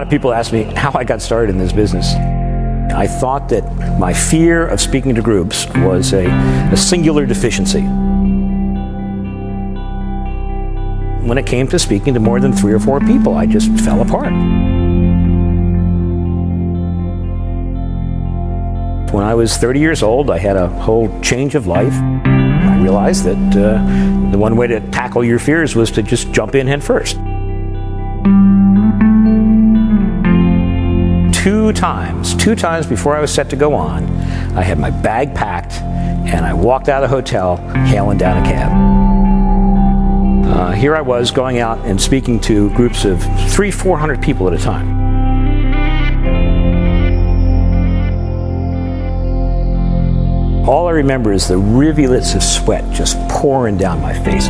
of people ask me how I got started in this business. I thought that my fear of speaking to groups was a singular deficiency. When it came to speaking to more than 3 or 4 people, I just fell apart. When I was 30 years old, I had a whole change of life. I realized that the one way to tackle your fears was to just jump in head first. 2 times before I was set to go on, I had my bag packed and I walked out of the hotel hailing down a cab. Here I was going out and speaking to groups of 300-400 people at a time. All I remember is the rivulets of sweat just pouring down my face.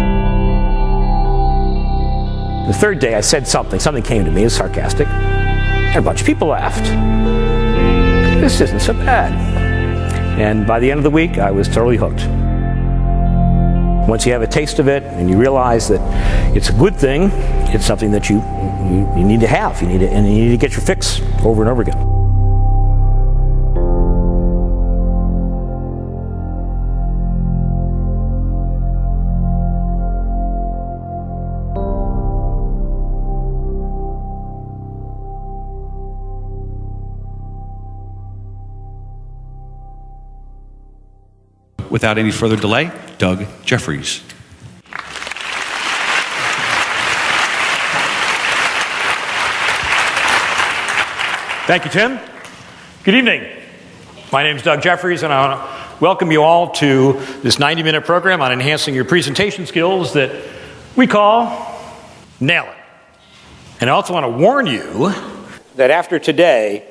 The 3rd day I said something came to me, it was sarcastic, and a bunch of people laughed. This isn't so bad. And by the end of the week, I was totally hooked. Once you have a taste of it and you realize that it's a good thing, it's something that you need to have. You need to get your fix over and over again. Without any further delay, Doug Jeffries. Thank you, Tim. Good evening. My name is Doug Jeffries, and I want to welcome you all to this 90-minute program on enhancing your presentation skills that we call Nail It. And I also want to warn you that after today,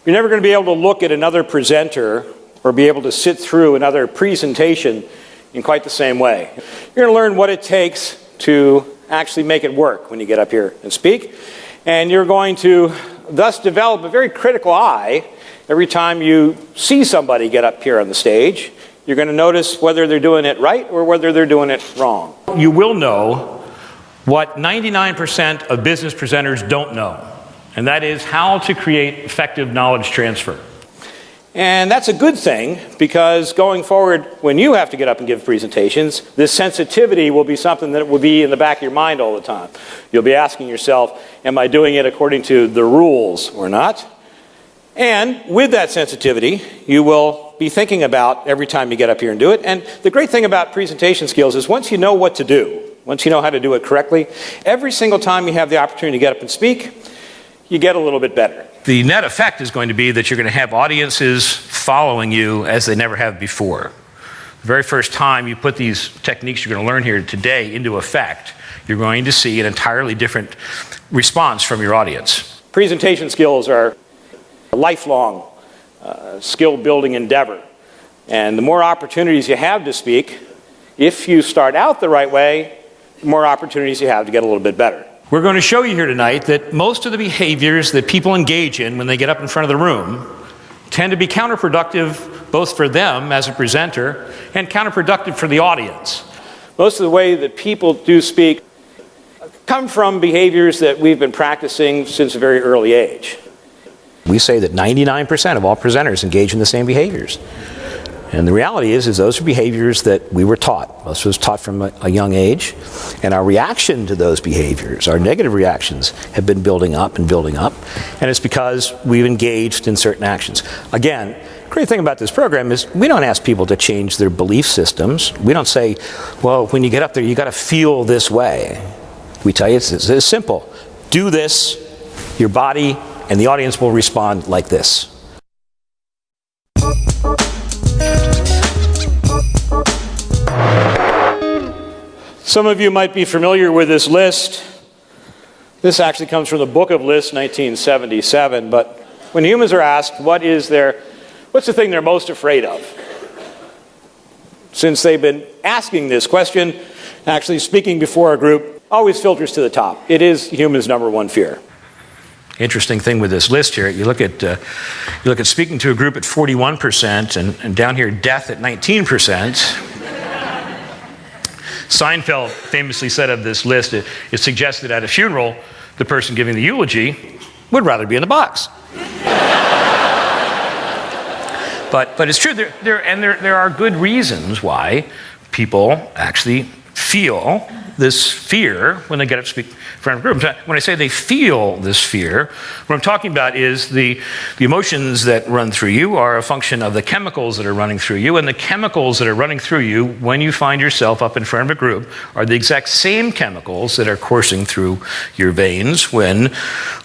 you're never going to be able to look at another presenter or be able to sit through another presentation in quite the same way. You're going to learn what it takes to actually make it work when you get up here and speak. And you're going to thus develop a very critical eye every time you see somebody get up here on the stage. You're going to notice whether they're doing it right or whether they're doing it wrong. You will know what 99% of business presenters don't know, and that is how to create effective knowledge transfer. And that's a good thing, because going forward, when you have to get up and give presentations, this sensitivity will be something that will be in the back of your mind all the time. You'll be asking yourself, am I doing it according to the rules or not? And with that sensitivity, you will be thinking about every time you get up here and do it. And the great thing about presentation skills is once you know what to do, once you know how to do it correctly, every single time you have the opportunity to get up and speak, you get a little bit better. The net effect is going to be that you're going to have audiences following you as they never have before. The very first time you put these techniques you're going to learn here today into effect, you're going to see an entirely different response from your audience. Presentation skills are a lifelong skill-building endeavor. And the more opportunities you have to speak, if you start out the right way, the more opportunities you have to get a little bit better. We're going to show you here tonight that most of the behaviors that people engage in when they get up in front of the room tend to be counterproductive both for them as a presenter and counterproductive for the audience. Most of the way that people do speak come from behaviors that we've been practicing since a very early age. We say that 99% of all presenters engage in the same behaviors. And the reality is those are behaviors that we were taught. Most of us taught from a young age. And our reaction to those behaviors, our negative reactions, have been building up and building up. And it's because we've engaged in certain actions. Again, the great thing about this program is we don't ask people to change their belief systems. We don't say, well, when you get up there, you got to feel this way. We tell you it's simple. Do this, your body and the audience will respond like this. Some of you might be familiar with this list. This actually comes from the Book of Lists, 1977. But when humans are asked what's the thing they're most afraid of? Since they've been asking this question, actually speaking before a group always filters to the top. It is humans' number one fear. Interesting thing with this list here, you look at speaking to a group at 41%, and down here death at 19%. Seinfeld famously said of this list, it suggests that at a funeral, the person giving the eulogy would rather be in the box. But it's true, there are good reasons why people actually feel this fear when they get up to speak in front of groups. When I say they feel this fear, what I'm talking about is the emotions that run through you are a function of the chemicals that are running through you, and the chemicals that are running through you when you find yourself up in front of a group are the exact same chemicals that are coursing through your veins when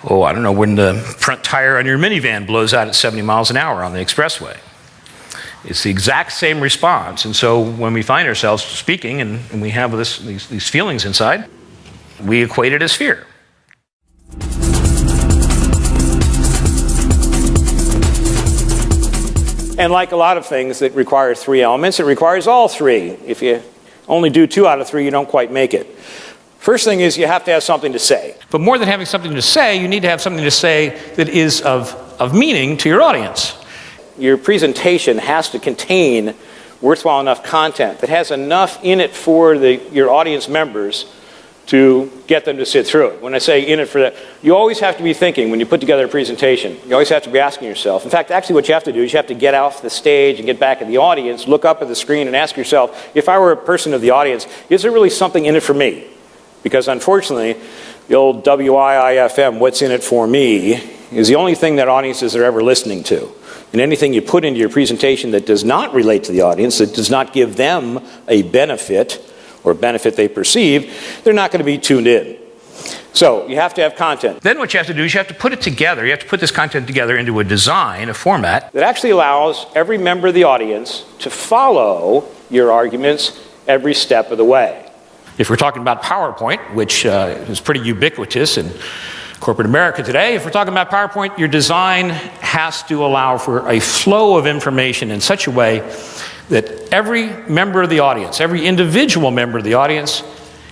the front tire on your minivan blows out at 70 miles an hour on the expressway. It's the exact same response. And so when we find ourselves speaking and we have these feelings inside, we equate it as fear. And like a lot of things that require three elements, it requires all three. If you only do 2 out of 3, you don't quite make it. First thing is you have to have something to say. But more than having something to say, you need to have something to say that is of meaning to your audience. Your presentation has to contain worthwhile enough content that has enough in it for your audience members to get them to sit through it. When I say in it for that, you always have to be thinking when you put together a presentation. You always have to be asking yourself. In fact, actually what you have to do is you have to get off the stage and get back at the audience, look up at the screen and ask yourself, if I were a person of the audience, is there really something in it for me? Because unfortunately, the old WIIFM, what's in it for me, is the only thing that audiences are ever listening to. And anything you put into your presentation that does not relate to the audience, that does not give them a benefit or benefit they perceive, they're not going to be tuned in. So you have to have content. Then what you have to do is you have to put it together. You have to put this content together into a design, a format that actually allows every member of the audience to follow your arguments every step of the way. If we're talking about PowerPoint, which is pretty ubiquitous in corporate America today, if we're talking about PowerPoint, your design has to allow for a flow of information in such a way that every member of the audience, every individual member of the audience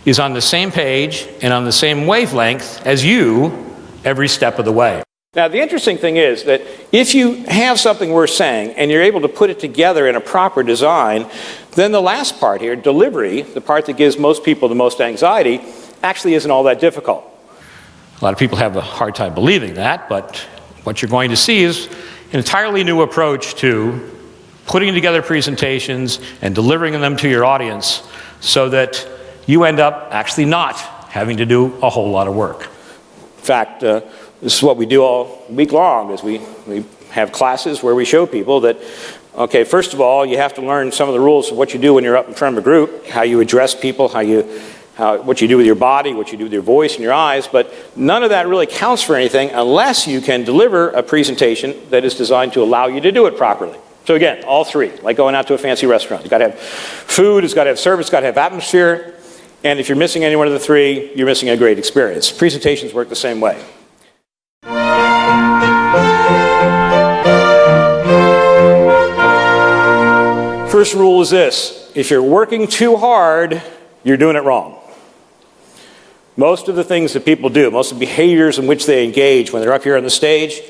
is on the same page and on the same wavelength as you every step of the way. Now, the interesting thing is that if you have something worth saying and you're able to put it together in a proper design, then the last part here, delivery, the part that gives most people the most anxiety, actually isn't all that difficult. A lot of people have a hard time believing that, but what you're going to see is an entirely new approach to putting together presentations and delivering them to your audience so that you end up actually not having to do a whole lot of work. In fact, this is what we do all week long, is we have classes where we show people that, okay, first of all, you have to learn some of the rules of what you do when you're up in front of a group, how you address people, what you do with your body, what you do with your voice and your eyes, but none of that really counts for anything unless you can deliver a presentation that is designed to allow you to do it properly. So again, all three, like going out to a fancy restaurant. You've got to have food, it's got to have service, it's got to have atmosphere, and if you're missing any one of the three, you're missing a great experience. Presentations work the same way. First rule is this: if you're working too hard, you're doing it wrong. Most of the things that people do, most of the behaviors in which they engage when they're up here on the stage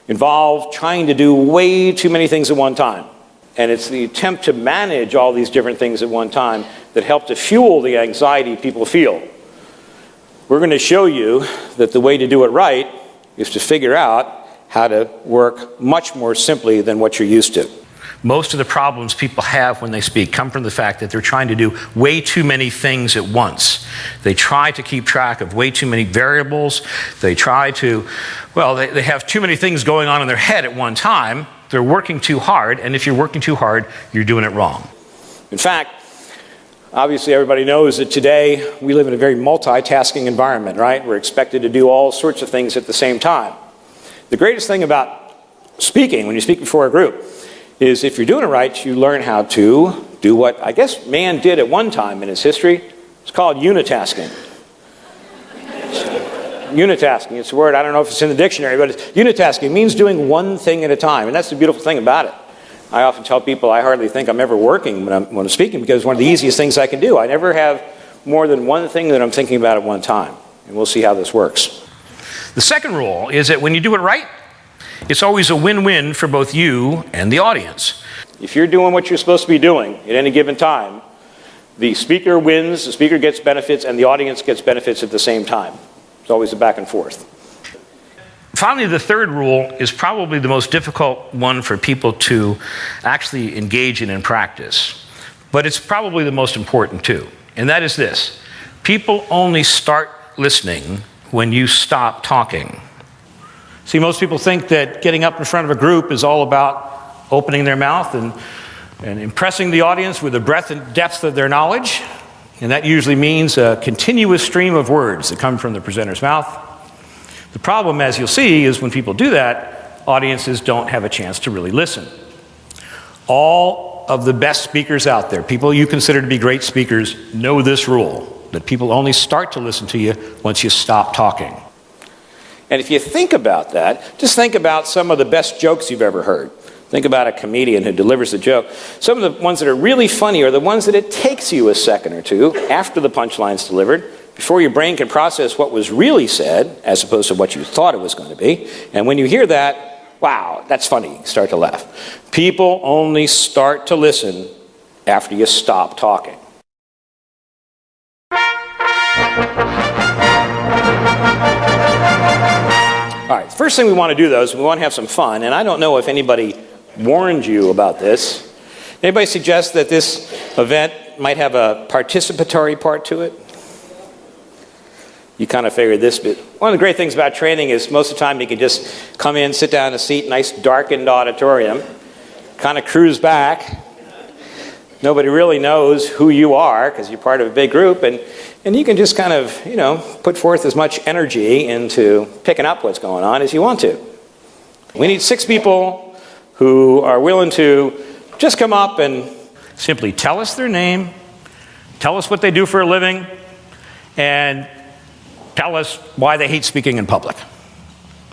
involve trying to do way too many things at one time. And it's the attempt to manage all these different things at one time that help to fuel the anxiety people feel. We're going to show you that the way to do it right is to figure out how to work much more simply than what you're used to. Most of the problems people have when they speak come from the fact that they're trying to do way too many things at once. They try to keep track of way too many variables. They try to, they have too many things going on in their head at one time. They're working too hard, and if you're working too hard, you're doing it wrong. In fact, obviously everybody knows that today we live in a very multitasking environment, right? We're expected to do all sorts of things at the same time. The greatest thing about speaking, when you speak before a group, is if you're doing it right, you learn how to do what I guess man did at one time in his history. It's called unitasking. Unitasking, it's a word, I don't know if it's in the dictionary, but unitasking. It means doing one thing at a time, and that's the beautiful thing about it. I often tell people I hardly think I'm ever working when I'm speaking, because it's one of the easiest things I can do. I never have more than one thing that I'm thinking about at one time, and we'll see how this works. The second rule is that when you do it right, it's always a win-win for both you and the audience. If you're doing what you're supposed to be doing at any given time, the speaker wins, the speaker gets benefits, and the audience gets benefits at the same time. It's always a back and forth. Finally, the third rule is probably the most difficult one for people to actually engage in practice. But it's probably the most important too. And that is this: people only start listening when you stop talking. See, most people think that getting up in front of a group is all about opening their mouth and impressing the audience with the breadth and depth of their knowledge. And that usually means a continuous stream of words that come from the presenter's mouth. The problem, as you'll see, is when people do that, audiences don't have a chance to really listen. All of the best speakers out there, people you consider to be great speakers, know this rule, that people only start to listen to you once you stop talking. And if you think about that, just think about some of the best jokes you've ever heard. Think about a comedian who delivers a joke. Some of the ones that are really funny are the ones that it takes you a second or two after the punchline's delivered, before your brain can process what was really said, as opposed to what you thought it was going to be. And when you hear that, wow, that's funny, start to laugh. People only start to listen after you stop talking. All right, first thing we want to do, though, is we want to have some fun. And I don't know if anybody warned you about this. Anybody suggest that this event might have a participatory part to it? You kind of figured this, but one of the great things about training is most of the time you can just come in, sit down in a seat, nice darkened auditorium, kind of cruise back. Nobody really knows who you are because you're part of a big group, and you can just kind of, put forth as much energy into picking up what's going on as you want to. We need 6 people who are willing to just come up and simply tell us their name, tell us what they do for a living, and tell us why they hate speaking in public.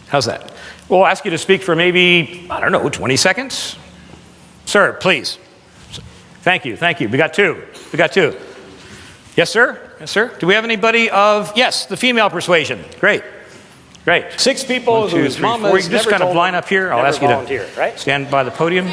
How's that? We'll ask you to speak for maybe, 20 seconds. Sir, please. Thank you. We got 2. Yes, sir? Do we have anybody of, yes, the female persuasion. Great. 6 people 1, 2, whose 3, mamas 4. You just kind of line up here. I'll ask you to right? stand by the podium.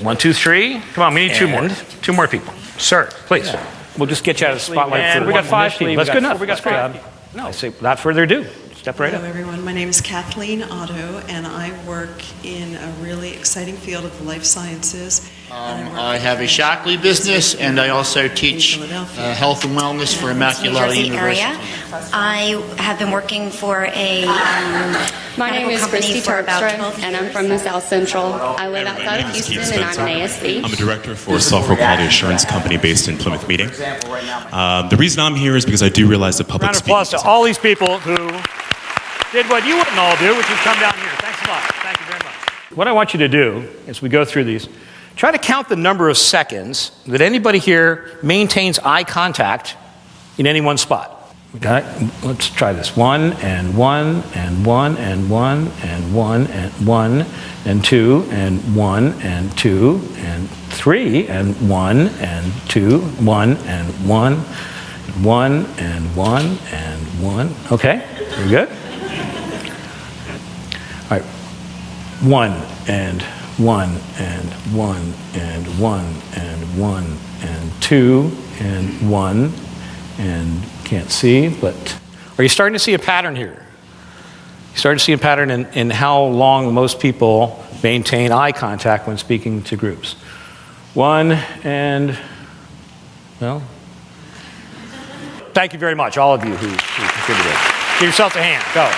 1, 2, 3. Come on, we need 2 more. 2 more people. Sir, please. Yeah. We'll just get you out of the spotlight. And we got 5 people. That's good enough. We got 5. No. I say, without further ado, step right up. Hello, everyone. My name is Kathleen Otto, and I work in a really exciting field of the life sciences. I have a Shockley business, and I also teach health and wellness for Immaculata New Jersey University. area. I have been working for a My name is Christy for about Terpstra, 12 and I'm from the South Central. I live outside of Houston, and I'm an ASC. I'm a director for a software quality assurance company based in Plymouth Meeting. The reason I'm here is because I do realize that public Round of speaking... applause to all these people who did what you wouldn't all do, which is come down here. Thanks a lot. Thank you very much. What I want you to do, as we go through these, try to count the number of seconds that anybody here maintains eye contact in any one spot. Okay? Let's try this. 1 and 1 and 1 and 1 and 1 and 1 and 2 and 1 and 2 and 3 and 1 and 2, 1 and 1, 1 and 1 and 1. Okay? Very good. All right. 1 and 1 and 1 and 1 and 1 and 2 and 1 and can't see, but are you starting to see a pattern here? You starting to see a pattern in how long most people maintain eye contact when speaking to groups. 1 and, well, thank you very much, all of you who contributed. Give yourselves a hand. Go.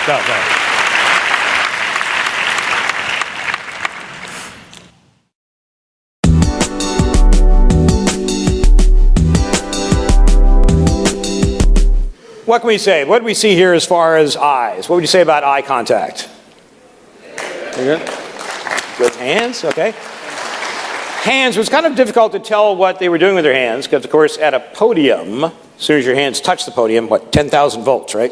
What can we say? What do we see here as far as eyes? What would you say about eye contact? Good hands, okay. Hands, it was kind of difficult to tell what they were doing with their hands because, of course, at a podium, as soon as your hands touch the podium, 10,000 volts, right?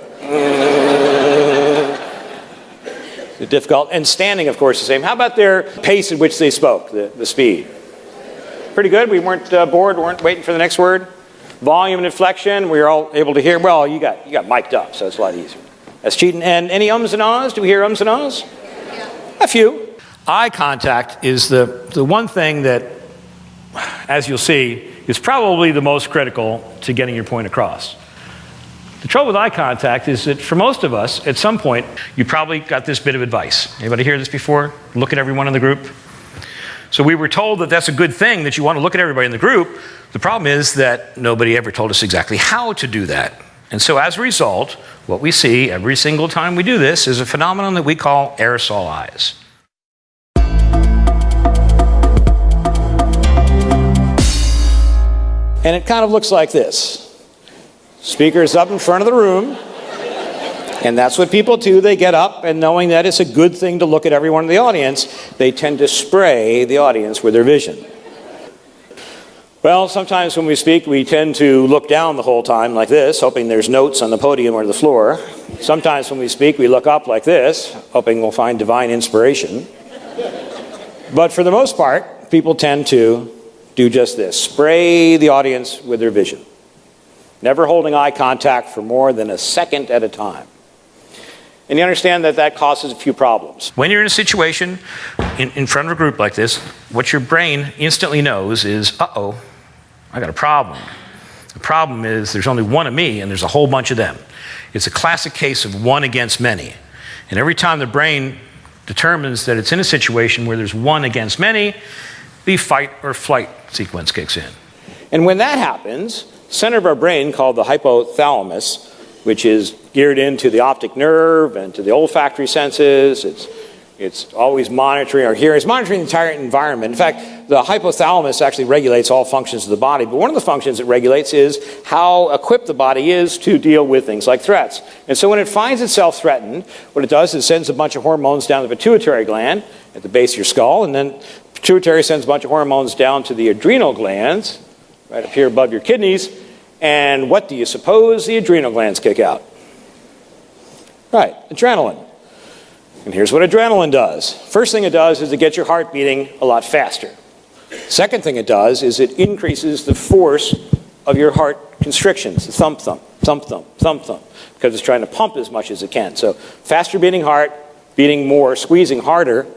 Difficult. And standing, of course, the same. How about their pace at which they spoke, the speed? Pretty good? We weren't bored, weren't waiting for the next word? Volume and inflection, we were all able to hear. Well, you got mic'd up, so it's a lot easier. That's cheating. And any ums and ahs? Do we hear ums and ahs? Yeah. A few. Eye contact is the one thing that, as you'll see, is probably the most critical to getting your point across. The trouble with eye contact is that for most of us, at some point, you probably got this bit of advice. Anybody hear this before? Look at everyone in the group. So we were told that that's a good thing, that you want to look at everybody in the group. The problem is that nobody ever told us exactly how to do that. And so as a result, what we see every single time we do this is a phenomenon that we call aerosol eyes. And it kind of looks like this. Speaker's up in front of the room, and that's what people do. They get up, and knowing that it's a good thing to look at everyone in the audience, they tend to spray the audience with their vision. Well, sometimes when we speak, we tend to look down the whole time like this, hoping there's notes on the podium or the floor. Sometimes when we speak, we look up like this, hoping we'll find divine inspiration. But for the most part, people tend to do just this, spray the audience with their vision. Never holding eye contact for more than a second at a time. And you understand that that causes a few problems. When you're in a situation in front of a group like this, what your brain instantly knows is, uh-oh, I got a problem. The problem is there's only one of me and there's a whole bunch of them. It's a classic case of one against many. And every time the brain determines that it's in a situation where there's one against many, the fight or flight sequence kicks in. And when that happens, center of our brain called the hypothalamus, which is geared into the optic nerve and to the olfactory senses. It's always monitoring our hearing. It's monitoring the entire environment. In fact, the hypothalamus actually regulates all functions of the body, but one of the functions it regulates is how equipped the body is to deal with things like threats. And so when it finds itself threatened, what it does is sends a bunch of hormones down the pituitary gland at the base of your skull, and then pituitary sends a bunch of hormones down to the adrenal glands, right up here above your kidneys. And what do you suppose the adrenal glands kick out? Right, adrenaline. And here's what adrenaline does. First thing it does is it gets your heart beating a lot faster. Second thing it does is it increases the force of your heart constrictions, the thump, thump, thump, thump, thump, thump, because it's trying to pump as much as it can. So faster beating heart, beating more, squeezing harder.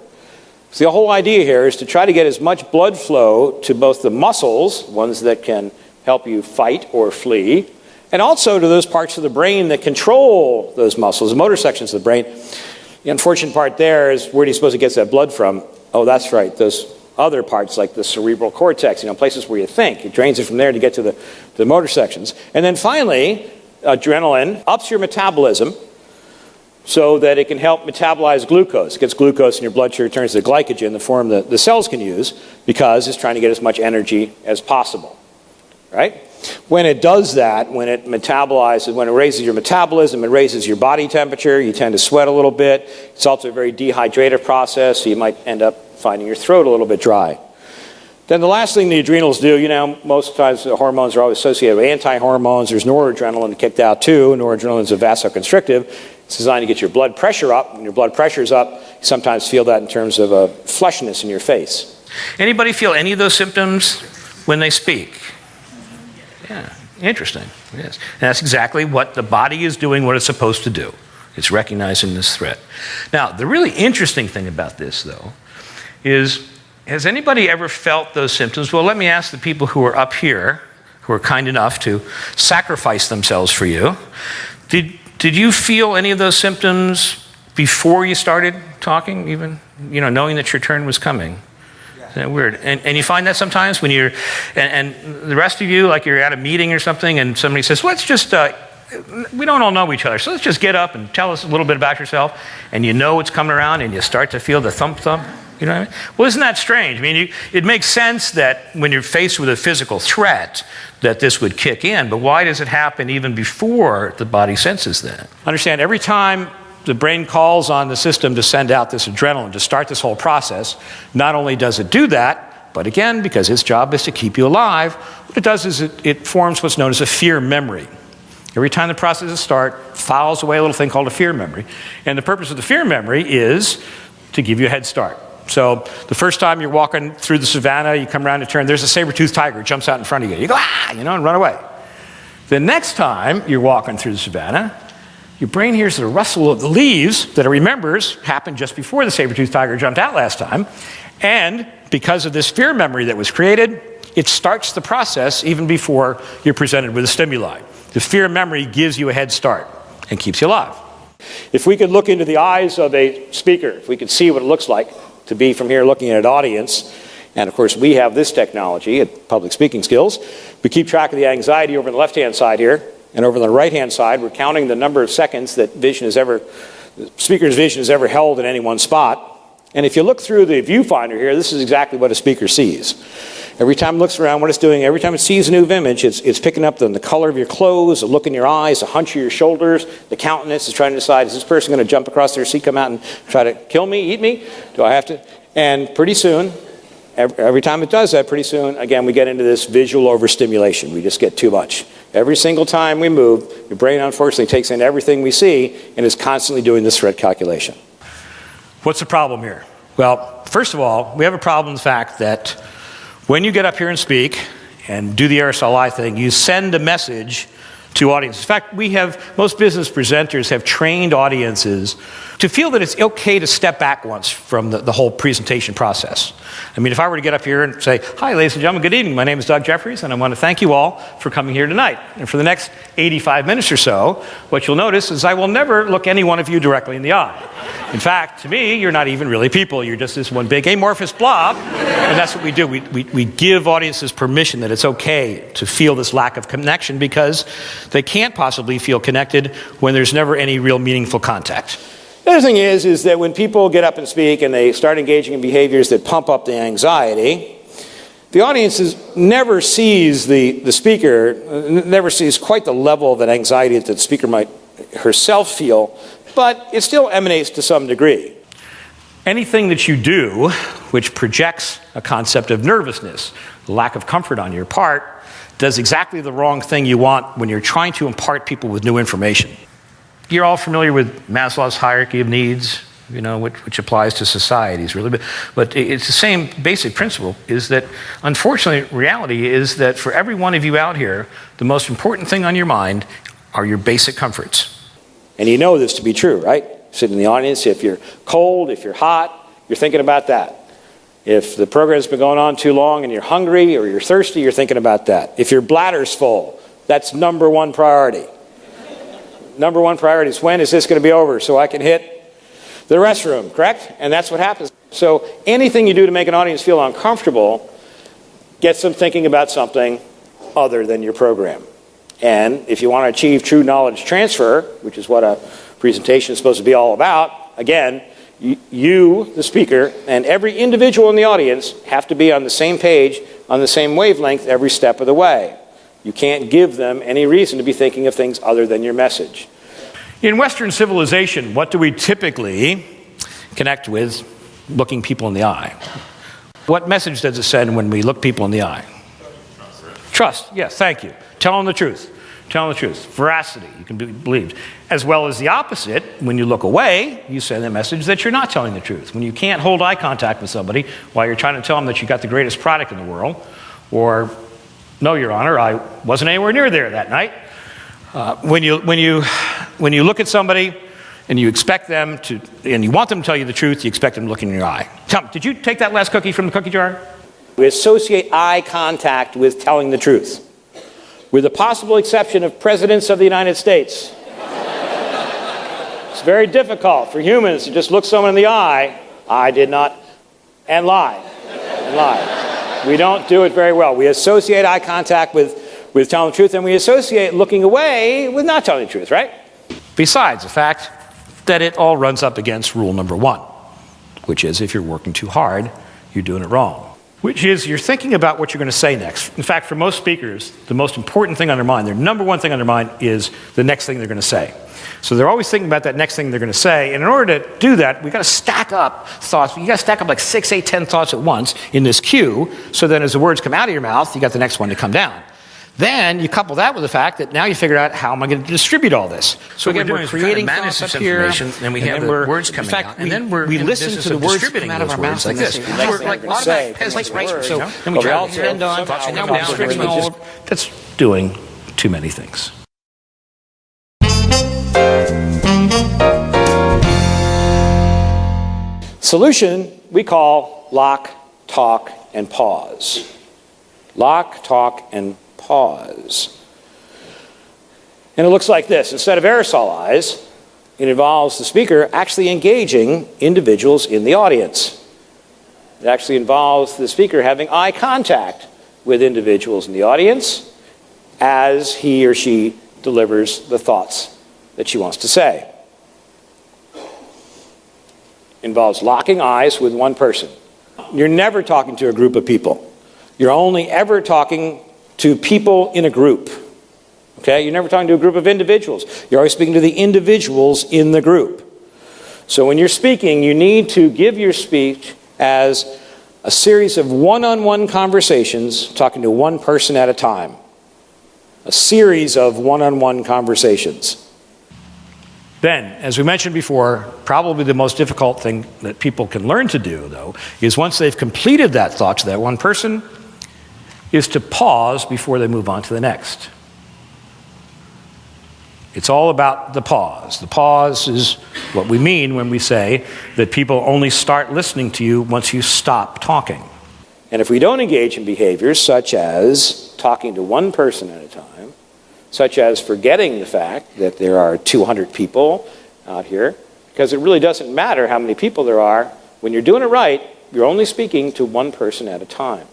So the whole idea here is to try to get as much blood flow to both the muscles, ones that can help you fight or flee, and also to those parts of the brain that control those muscles, the motor sections of the brain. The unfortunate part there is, where do you suppose it gets that blood from? Oh, that's right, those other parts like the cerebral cortex, places where you think. It drains it from there to get to the motor sections. And then finally, adrenaline ups your metabolism so that it can help metabolize glucose. It gets glucose in your blood sugar, turns to glycogen, the form that the cells can use, because it's trying to get as much energy as possible. Right? When it does that, when it metabolizes, when it raises your metabolism, it raises your body temperature, you tend to sweat a little bit. It's also a very dehydrative process, so you might end up finding your throat a little bit dry. Then the last thing the adrenals do, most times the hormones are always associated with anti-hormones. There's noradrenaline kicked out too. Noradrenaline is a vasoconstrictive. It's designed to get your blood pressure up. When your blood pressure's up, you sometimes feel that in terms of a flushness in your face. Anybody feel any of those symptoms when they speak? Yeah, interesting. Yes. And that's exactly what the body is doing, what it's supposed to do. It's recognizing this threat. Now, the really interesting thing about this, though, is, has anybody ever felt those symptoms? Well, let me ask the people who are up here, who are kind enough to sacrifice themselves for you. Did you feel any of those symptoms before you started talking, even, knowing that your turn was coming? Isn't that weird? And you find that sometimes when you're, and the rest of you, like you're at a meeting or something, and somebody says, let's just, we don't all know each other, so let's just get up and tell us a little bit about yourself, and it's coming around, and you start to feel the thump thump. You know what I mean? Well, isn't that strange? I mean, it makes sense that when you're faced with a physical threat, that this would kick in, but why does it happen even before the body senses that? Understand, every time the brain calls on the system to send out this adrenaline, to start this whole process, not only does it do that, but again, because its job is to keep you alive, what it does is it forms what's known as a fear memory. Every time the processes start, files away a little thing called a fear memory. And the purpose of the fear memory is to give you a head start. So the first time you're walking through the savannah, you come around a turn, there's a saber-toothed tiger, jumps out in front of you. You go, and run away. The next time you're walking through the savannah, your brain hears the rustle of the leaves that it remembers happened just before the saber-toothed tiger jumped out last time. And because of this fear memory that was created, it starts the process even before you're presented with a stimuli. The fear memory gives you a head start and keeps you alive. If we could look into the eyes of a speaker, if we could see what it looks like to be from here looking at an audience, and of course we have this technology at Public Speaking Skills, we keep track of the anxiety over on the left-hand side here, and over on the right-hand side we're counting the number of seconds that the speaker's vision is ever held in any one spot. And if you look through the viewfinder here, this is exactly what a speaker sees. Every time it looks around, what it's doing, every time it sees a new image, it's picking up the color of your clothes, the look in your eyes, the hunch of your shoulders, the countenance. Is trying to decide, is this person going to jump across their seat, come out and try to kill me, eat me? Do I have to? And pretty soon, every time it does that, pretty soon, again, we get into this visual overstimulation. We just get too much. Every single time we move, your brain unfortunately takes in everything we see and is constantly doing this threat calculation. What's the problem here? Well, first of all, we have a problem in the fact that when you get up here and speak and do the RSLI thing, you send a message to audiences. In fact, most business presenters have trained audiences to feel that it's okay to step back once from the whole presentation process. I mean, if I were to get up here and say, hi, ladies and gentlemen, good evening. My name is Doug Jeffries, and I want to thank you all for coming here tonight. And for the next 85 minutes or so, what you'll notice is I will never look any one of you directly in the eye. In fact, to me, you're not even really people. You're just this one big amorphous blob. And that's what we do. We give audiences permission that it's okay to feel this lack of connection because they can't possibly feel connected when there's never any real meaningful contact. The other thing is that when people get up and speak and they start engaging in behaviors that pump up the anxiety, the audience never sees the speaker, never sees quite the level of an anxiety that the speaker might herself feel, but it still emanates to some degree. Anything that you do which projects a concept of nervousness, lack of comfort on your part, does exactly the wrong thing you want when you're trying to impart people with new information. You're all familiar with Maslow's hierarchy of needs, which applies to societies, really. But it's the same basic principle, is that, unfortunately, reality is that for every one of you out here, the most important thing on your mind are your basic comforts. And you know this to be true, right? Sitting in the audience, if you're cold, if you're hot, you're thinking about that. If the program's been going on too long and you're hungry or you're thirsty, you're thinking about that. If your bladder's full, that's number one priority. Number one priority is, when is this going to be over so I can hit the restroom, correct? And that's what happens. So anything you do to make an audience feel uncomfortable gets them thinking about something other than your program. And if you want to achieve true knowledge transfer, which is what a presentation is supposed to be all about, again, you, the speaker, and every individual in the audience have to be on the same page, on the same wavelength every step of the way. You can't give them any reason to be thinking of things other than your message. In Western civilization, what do we typically connect with looking people in the eye? What message does it send when we look people in the eye? Trust, yes, thank you. Tell them the truth. Tell them the truth. Veracity, you can be believed. As well as the opposite, when you look away, you send a message that you're not telling the truth. When you can't hold eye contact with somebody while you're trying to tell them that you got the greatest product in the world, or, no, Your Honor, I wasn't anywhere near there that night. When you look at somebody and you expect them to, and you want them to tell you the truth, you expect them to look in your eye. Tell me, did you take that last cookie from the cookie jar? We associate eye contact with telling the truth, with the possible exception of presidents of the United States. It's very difficult for humans to just look someone in the eye, I did not, and lie. And lie. We don't do it very well. We associate eye contact with telling the truth, and we associate looking away with not telling the truth, right? Besides the fact that it all runs up against rule number one, which is if you're working too hard, you're doing it wrong. Which is you're thinking about what you're going to say next. In fact, for most speakers, the most important thing on their mind, their number one thing on their mind is the next thing they're going to say. So they're always thinking about that next thing they're going to say. And in order to do that, we've got to stack up thoughts. You've got to stack up like 6, 8, 10 thoughts at once in this queue. So then as the words come out of your mouth, you got the next one to come down. Then you couple that with the fact that now you figure out how am I going to distribute all this. So again, we're creating thoughts up here, and we have the words coming out, and then we listen to the words coming out of our mouths like this. We're like automatic peasants, right? So then we try to depend on, and now we're distributing all. That's doing too many things. Solution we call lock, talk, and pause. Lock, talk, and pause. And it looks like this. Instead of aerosol eyes, it involves the speaker actually engaging individuals in the audience. It actually involves the speaker having eye contact with individuals in the audience as he or she delivers the thoughts that she wants to say. It involves locking eyes with one person. You're never talking to a group of people. You're only ever talking to people in a group. Okay? You're never talking to a group of individuals. You're always speaking to the individuals in the group. So when you're speaking, you need to give your speech as a series of one-on-one conversations, talking to one person at a time. A series of one-on-one conversations. Then, as we mentioned before, probably the most difficult thing that people can learn to do, though, is once they've completed that thought to that one person, is to pause before they move on to the next. It's all about the pause. The pause is what we mean when we say that people only start listening to you once you stop talking. And if we don't engage in behaviors such as talking to one person at a time, such as forgetting the fact that there are 200 people out here, because it really doesn't matter how many people there are. When you're doing it right, you're only speaking to one person at a time.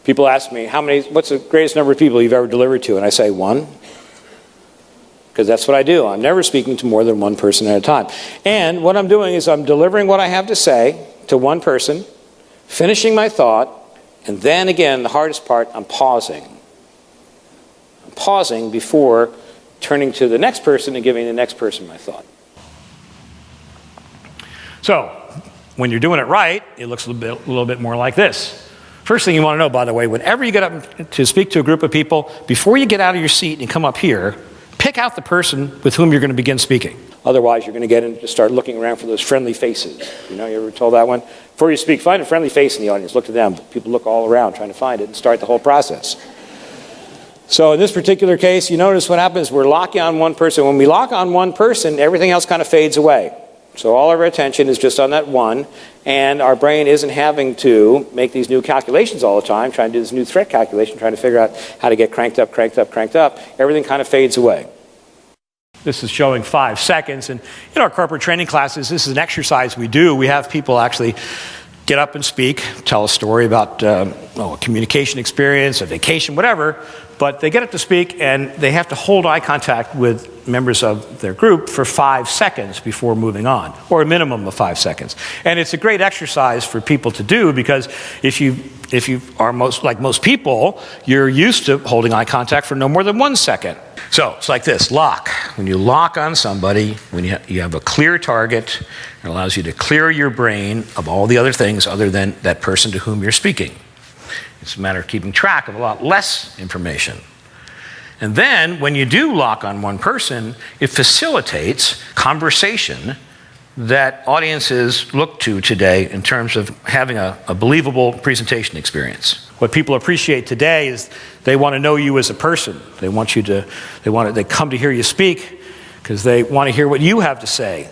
People ask me, what's the greatest number of people you've ever delivered to? And I say, one. Because that's what I do. I'm never speaking to more than one person at a time. And what I'm doing is I'm delivering what I have to say to one person, finishing my thought, and then again, the hardest part, I'm pausing. I'm pausing before turning to the next person and giving the next person my thought. So, when you're doing it right, it looks a little bit more like this. First thing you want to know, by the way, whenever you get up to speak to a group of people, before you get out of your seat and come up here, pick out the person with whom you're going to begin speaking. Otherwise, you're going to get into start looking around for those friendly faces. You ever told that one? Before you speak, find a friendly face in the audience. Look to them. People look all around trying to find it and start the whole process. So in this particular case, you notice what happens. We're locking on one person. When we lock on one person, everything else kind of fades away. So all of our attention is just on that one, and our brain isn't having to make these new calculations all the time, trying to do this new threat calculation, trying to figure out how to get cranked up. Everything kind of fades away. This is showing 5 seconds. And in our corporate training classes, this is an exercise we do. We have people actually get up and speak, tell a story about a communication experience, a vacation, whatever. But they get up to speak, and they have to hold eye contact with members of their group for 5 seconds before moving on, or a minimum of 5 seconds. And it's a great exercise for people to do, because if you are like most people, you're used to holding eye contact for no more than 1 second. So it's like this, lock. When you lock on somebody, when you have a clear target, it allows you to clear your brain of all the other things other than that person to whom you're speaking. It's a matter of keeping track of a lot less information. And then, when you do lock on one person, it facilitates conversation that audiences look to today in terms of having a believable presentation experience. What people appreciate today is they want to know you as a person. They come to hear you speak because they want to hear what you have to say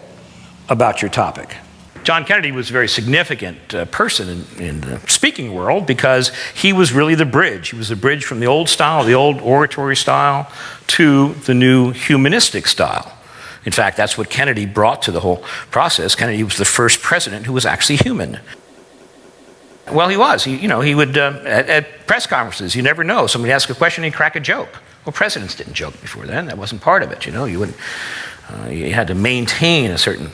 about your topic. John Kennedy was a very significant person in the speaking world because he was really the bridge. He was the bridge from the old style, the old oratory style, to the new humanistic style. In fact, that's what Kennedy brought to the whole process. Kennedy was the first president who was actually human. Well, he was. He would, at press conferences, you never know. Somebody ask a question, he'd crack a joke. Well, presidents didn't joke before then. That wasn't part of it, you had to maintain a certain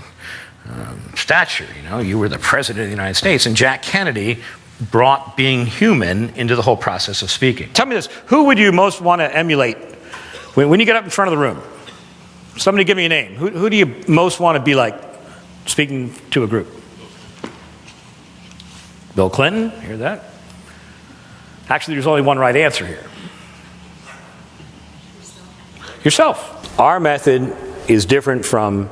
stature. You were the president of the United States, and Jack Kennedy brought being human into the whole process of speaking. Tell me this, who would you most want to emulate when you get up in front of the room? Somebody give me a name. Who do you most want to be like speaking to a group? Bill Clinton, hear that? Actually, there's only one right answer here. Yourself. Our method is different from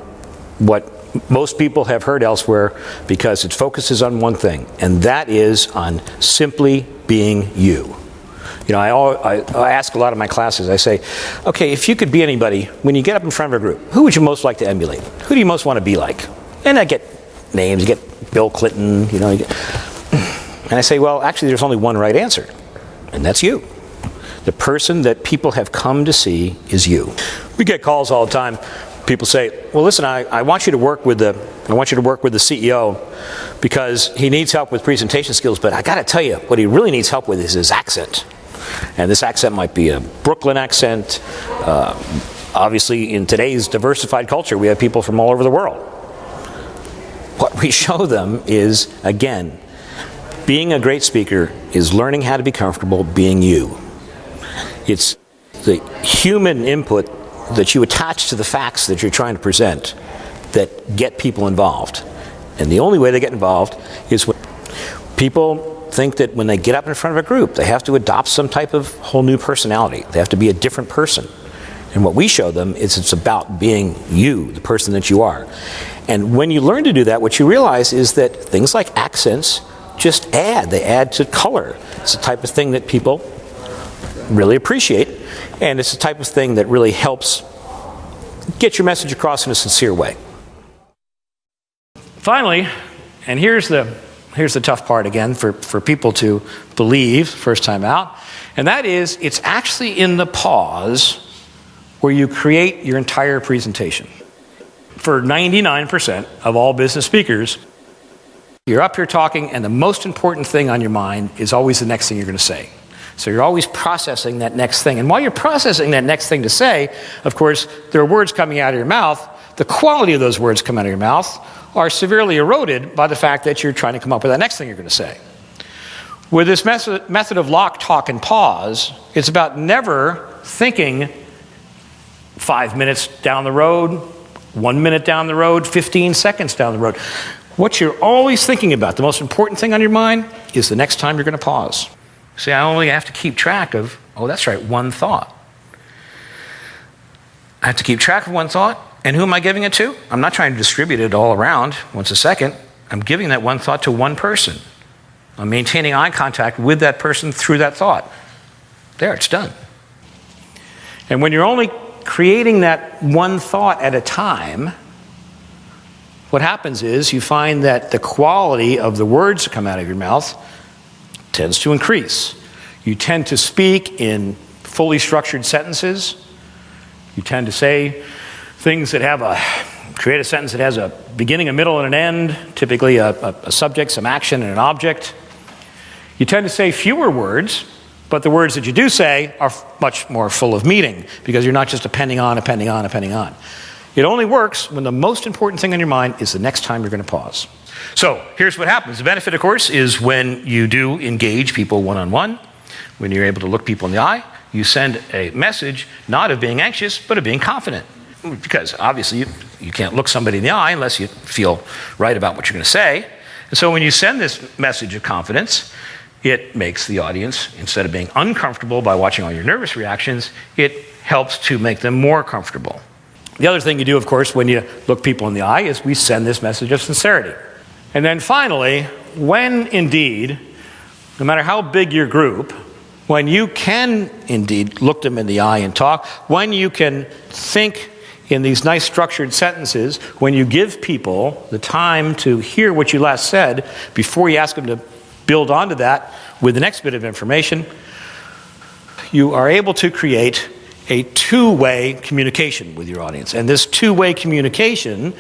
what most people have heard elsewhere because it focuses on one thing, and that is on simply being you. I ask a lot of my classes, I say, okay, if you could be anybody, when you get up in front of a group, who would you most like to emulate? Who do you most want to be like? And I get names, you get Bill Clinton, and I say, well, actually there's only one right answer, and that's you. The person that people have come to see is you. We get calls all the time. People say, well, listen, I want you to work with the CEO because he needs help with presentation skills, but I got to tell you, what he really needs help with is his accent. And this accent might be a Brooklyn accent. Obviously, in today's diversified culture, we have people from all over the world. What we show them is, again, being a great speaker is learning how to be comfortable being you. It's the human input that you attach to the facts that you're trying to present that get people involved. And the only way they get involved is when people think that when they get up in front of a group, they have to adopt some type of whole new personality. They have to be a different person. And what we show them is it's about being you, the person that you are. And when you learn to do that, what you realize is that things like accents just they add to color. It's the type of thing that people really appreciate, and it's the type of thing that really helps get your message across in a sincere way. Finally, and here's the tough part again for people to believe first time out, and that is it's actually in the pause where you create your entire presentation. For 99% of all business speakers, you're up here talking, and the most important thing on your mind is always the next thing you're going to say. So you're always processing that next thing. And while you're processing that next thing to say, of course, there are words coming out of your mouth. The quality of those words come out of your mouth are severely eroded by the fact that you're trying to come up with that next thing you're going to say. With this method of lock, talk, and pause, it's about never thinking 5 minutes down the road, 1 minute down the road, 15 seconds down the road. What you're always thinking about, the most important thing on your mind, is the next time you're going to pause. See, I only have to keep track of, oh, that's right, one thought. I have to keep track of one thought, and who am I giving it to? I'm not trying to distribute it all around once a second. I'm giving that one thought to one person. I'm maintaining eye contact with that person through that thought. There, it's done. And when you're only creating that one thought at a time, what happens is you find that the quality of the words that come out of your mouth tends to increase. You tend to speak in fully structured sentences. You tend to say things that create a sentence that has a beginning, a middle, and an end, typically a subject, some action, and an object. You tend to say fewer words, but the words that you do say are much more full of meaning because you're not just appending on. It only works when the most important thing on your mind is the next time you're going to pause. So here's what happens. The benefit, of course, is when you do engage people one-on-one, when you're able to look people in the eye, you send a message not of being anxious, but of being confident. Because obviously you can't look somebody in the eye unless you feel right about what you're going to say. And so when you send this message of confidence, it makes the audience, instead of being uncomfortable by watching all your nervous reactions, it helps to make them more comfortable. The other thing you do, of course, when you look people in the eye is we send this message of sincerity. And then finally, when indeed, no matter how big your group, when you can indeed look them in the eye and talk, when you can think in these nice structured sentences, when you give people the time to hear what you last said before you ask them to build onto that with the next bit of information, you are able to create a two-way communication with your audience. And this two-way communication,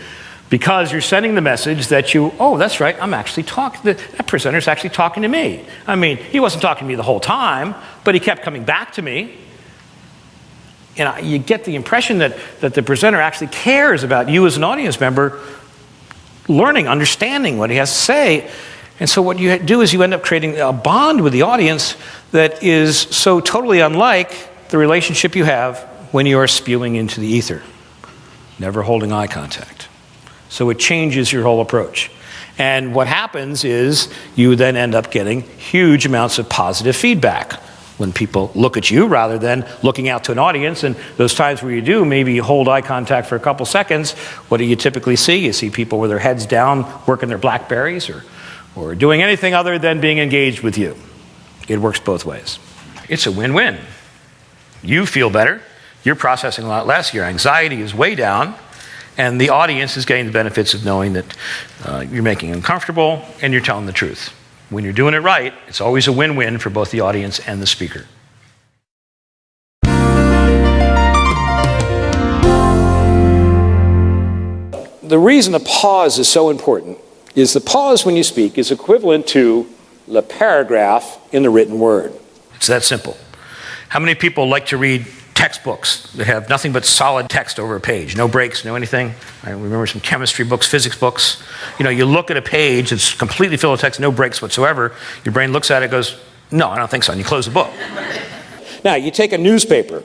because you're sending the message that oh, that's right, I'm actually talking, that presenter's actually talking to me. I mean, he wasn't talking to me the whole time, but he kept coming back to me. And you get the impression that the presenter actually cares about you as an audience member, learning, understanding what he has to say. And so what you do is you end up creating a bond with the audience that is so totally unlike the relationship you have when you are spewing into the ether, never holding eye contact. So it changes your whole approach. And what happens is you then end up getting huge amounts of positive feedback when people look at you rather than looking out to an audience. And those times where you do, maybe you hold eye contact for a couple seconds, what do you typically see? You see people with their heads down working their BlackBerries or doing anything other than being engaged with you. It works both ways. It's a win-win. You feel better, you're processing a lot less, your anxiety is way down, and the audience is getting the benefits of knowing that you're making them comfortable and you're telling the truth. When you're doing it right, it's always a win-win for both the audience and the speaker. the reason the pause is so important is the pause when you speak is equivalent to the paragraph in the written word. It's that simple. How many people like to read textbooks that have nothing but solid text over a page? No breaks, no anything? I remember some chemistry books, physics books. You know, you look at a page, it's completely filled with text, no breaks whatsoever. Your brain looks at it and goes, no, I don't think so, and you close the book. Now, you take a newspaper.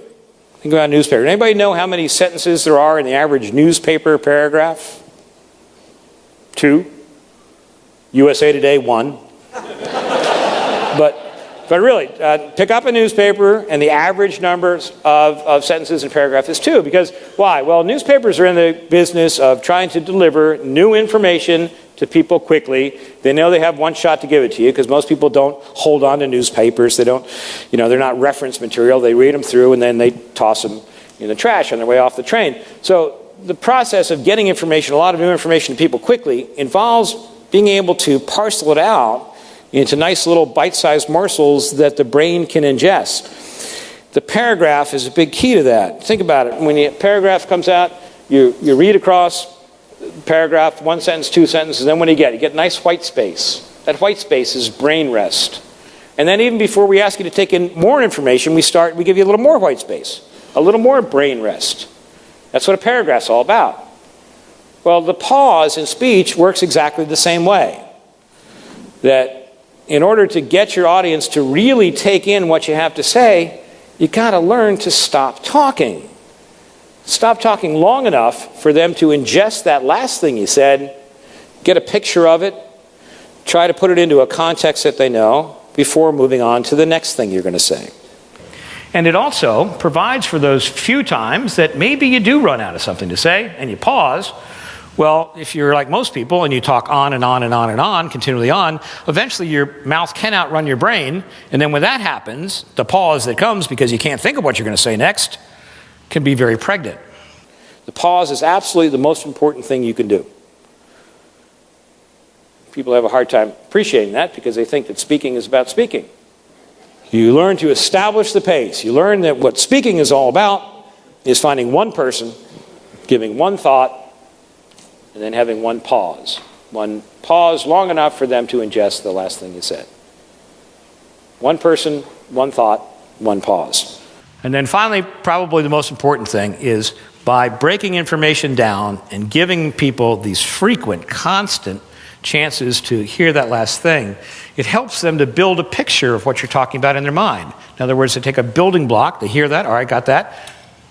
Think about a newspaper. Anybody know how many sentences there are in the average newspaper paragraph? 2. USA Today, 1. But really, pick up a newspaper, and the average numbers of sentences in paragraph is 2. Because why? Well, newspapers are in the business of trying to deliver new information to people quickly. They know they have one shot to give it to you because most people don't hold on to newspapers. They don't, you know, they're not reference material. They read them through and then they toss them in the trash on their way off the train. So the process of getting information, a lot of new information to people quickly, involves being able to parcel it out into nice little bite-sized morsels that the brain can ingest. The paragraph is a big key to that. Think about it. When a paragraph comes out, you read across paragraph, 1 sentence, 2 sentences, then what do you get? You get nice white space. That white space is brain rest. And then even before we ask you to take in more information, we give you a little more white space, a little more brain rest. That's what a paragraph's all about. Well, the pause in speech works exactly the same way. That in order to get your audience to really take in what you have to say, you got to learn to stop talking. Stop talking long enough for them to ingest that last thing you said, get a picture of it, try to put it into a context that they know before moving on to the next thing you're going to say. And it also provides for those few times that maybe you do run out of something to say and you pause. Well, if you're like most people and you talk on and on and on and on, continually on, eventually your mouth can outrun your brain. And then when that happens, the pause that comes because you can't think of what you're going to say next can be very pregnant. The pause is absolutely the most important thing you can do. People have a hard time appreciating that because they think that speaking is about speaking. You learn to establish the pace. You learn that what speaking is all about is finding one person, giving one thought, and then having one pause. One pause long enough for them to ingest the last thing you said. One person, one thought, one pause. And then finally, probably the most important thing is by breaking information down and giving people these frequent, constant chances to hear that last thing, it helps them to build a picture of what you're talking about in their mind. In other words, they take a building block, they hear that, all right, got that,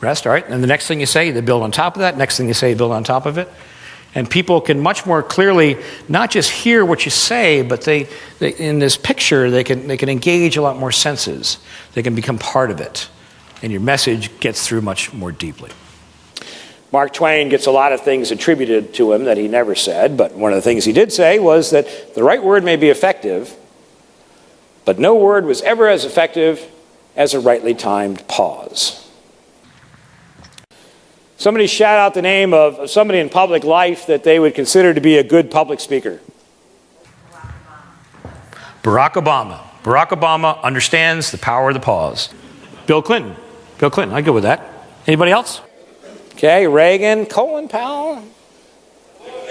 rest, all right, and the next thing you say, they build on top of that, next thing you say, you build on top of it. And people can much more clearly not just hear what you say, but they in this picture, they can engage a lot more senses. They can become part of it. And your message gets through much more deeply. Mark Twain gets a lot of things attributed to him that he never said, but one of the things he did say was that the right word may be effective, but no word was ever as effective as a rightly timed pause. Somebody shout out the name of somebody in public life that they would consider to be a good public speaker. Barack Obama. Barack Obama understands the power of the pause. Bill Clinton. Bill Clinton, I go with that. Anybody else? Okay, Reagan, Colin Powell.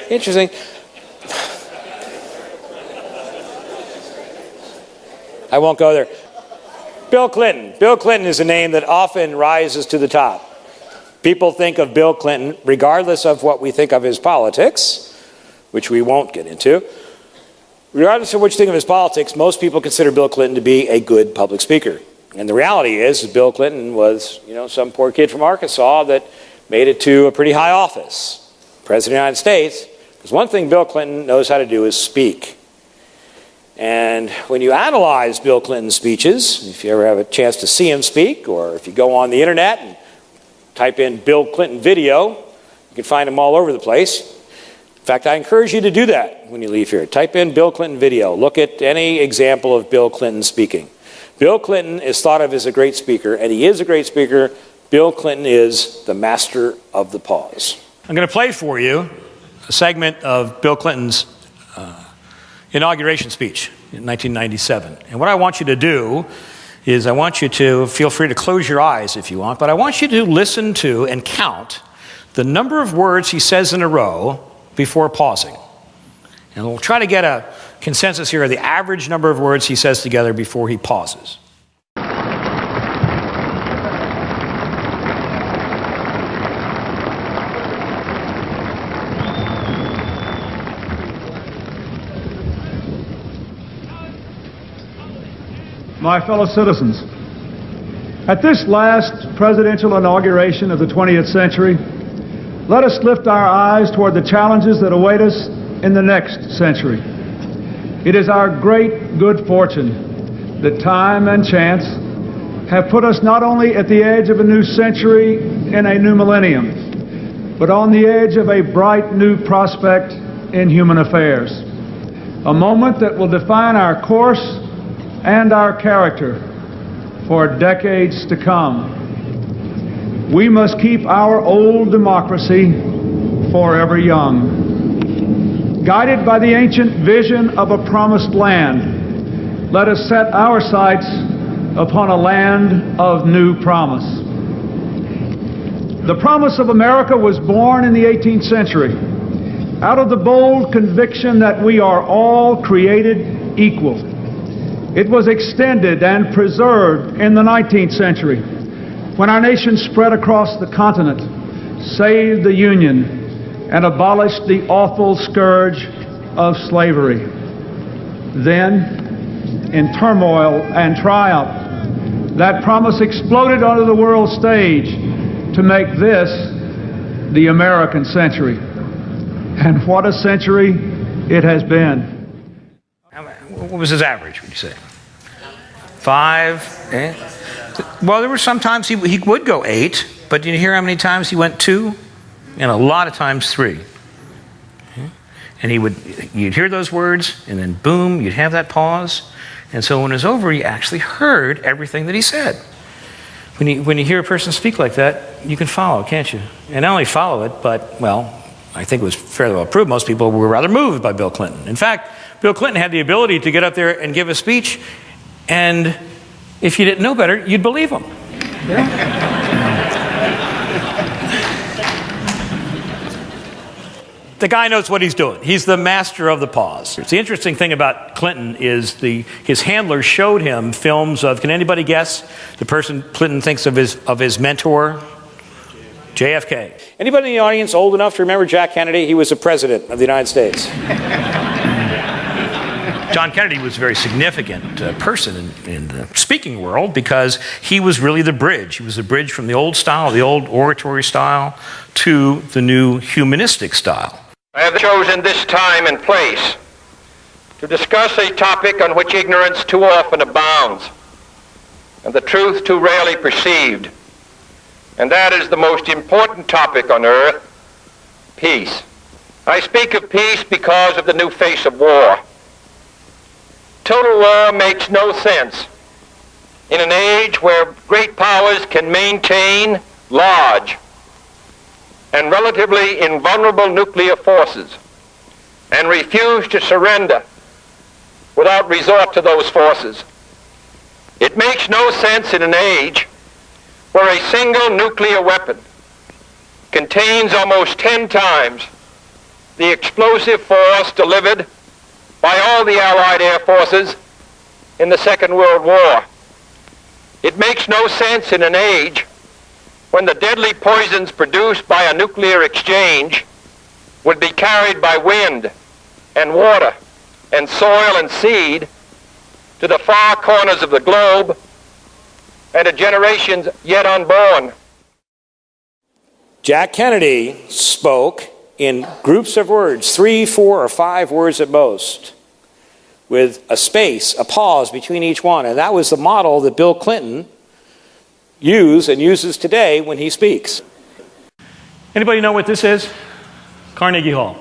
Interesting. I won't go there. Bill Clinton. Bill Clinton is a name that often rises to the top. People think of Bill Clinton, regardless of what we think of his politics, which we won't get into. Regardless of what you think of his politics, most people consider Bill Clinton to be a good public speaker. And the reality is Bill Clinton was, some poor kid from Arkansas that made it to a pretty high office, President of the United States. Because one thing Bill Clinton knows how to do is speak. And when you analyze Bill Clinton's speeches, if you ever have a chance to see him speak, or if you go on the internet and type in Bill Clinton video, you can find them all over the place. In fact, I encourage you to do that when you leave here. Type in Bill Clinton video. Look at any example of Bill Clinton speaking. Bill Clinton is thought of as a great speaker, and he is a great speaker. Bill Clinton is the master of the pause. I'm going to play for you a segment of Bill Clinton's inauguration speech in 1997. And what I want you to do is I want you to feel free to close your eyes if you want, but I want you to listen to and count the number of words he says in a row before pausing. And we'll try to get a consensus here of the average number of words he says together before he pauses. My fellow citizens, at this last presidential inauguration of the 20th century, let us lift our eyes toward the challenges that await us in the next century. It is our great good fortune that time and chance have put us not only at the edge of a new century in a new millennium, but on the edge of a bright new prospect in human affairs. A moment that will define our course and our character for decades to come. We must keep our old democracy forever young. Guided by the ancient vision of a promised land, let us set our sights upon a land of new promise. The promise of America was born in the 18th century out of the bold conviction that we are all created equal. It was extended and preserved in the 19th century when our nation spread across the continent, saved the Union, and abolished the awful scourge of slavery. Then, in turmoil and triumph, that promise exploded onto the world stage to make this the American century. And what a century it has been. What was his average, would you say? 5? Well, there were some times he would go 8, but did you hear how many times he went 2? And a lot of times 3. And you'd hear those words, and then boom, you'd have that pause. And so when it was over, you actually heard everything that he said. When you hear a person speak like that, you can follow, can't you? And not only follow it, but, well, I think it was fairly well proved. Most people were rather moved by Bill Clinton. In fact, Bill Clinton had the ability to get up there and give a speech, and if you didn't know better, you'd believe him. The guy knows what he's doing. He's the master of the pause. The interesting thing about Clinton is his handlers showed him films of, can anybody guess the person Clinton thinks of his mentor? JFK. Anybody in the audience old enough to remember Jack Kennedy? He was the president of the United States. John Kennedy was a very significant person in the speaking world because he was really the bridge. He was the bridge from the old style, the old oratory style, to the new humanistic style. I have chosen this time and place to discuss a topic on which ignorance too often abounds and the truth too rarely perceived, and that is the most important topic on earth, peace. I speak of peace because of the new face of war. Total war makes no sense in an age where great powers can maintain large and relatively invulnerable nuclear forces and refuse to surrender without resort to those forces. It makes no sense in an age where a single nuclear weapon contains almost 10 times the explosive force delivered by all the Allied air forces in the Second World War. It makes no sense in an age when the deadly poisons produced by a nuclear exchange would be carried by wind and water and soil and seed to the far corners of the globe and to generations yet unborn. Jack Kennedy spoke in groups of words, 3, 4, or 5 words at most, with a space, a pause between each one. And that was the model that Bill Clinton used and uses today when he speaks. Anybody know what this is? Carnegie Hall.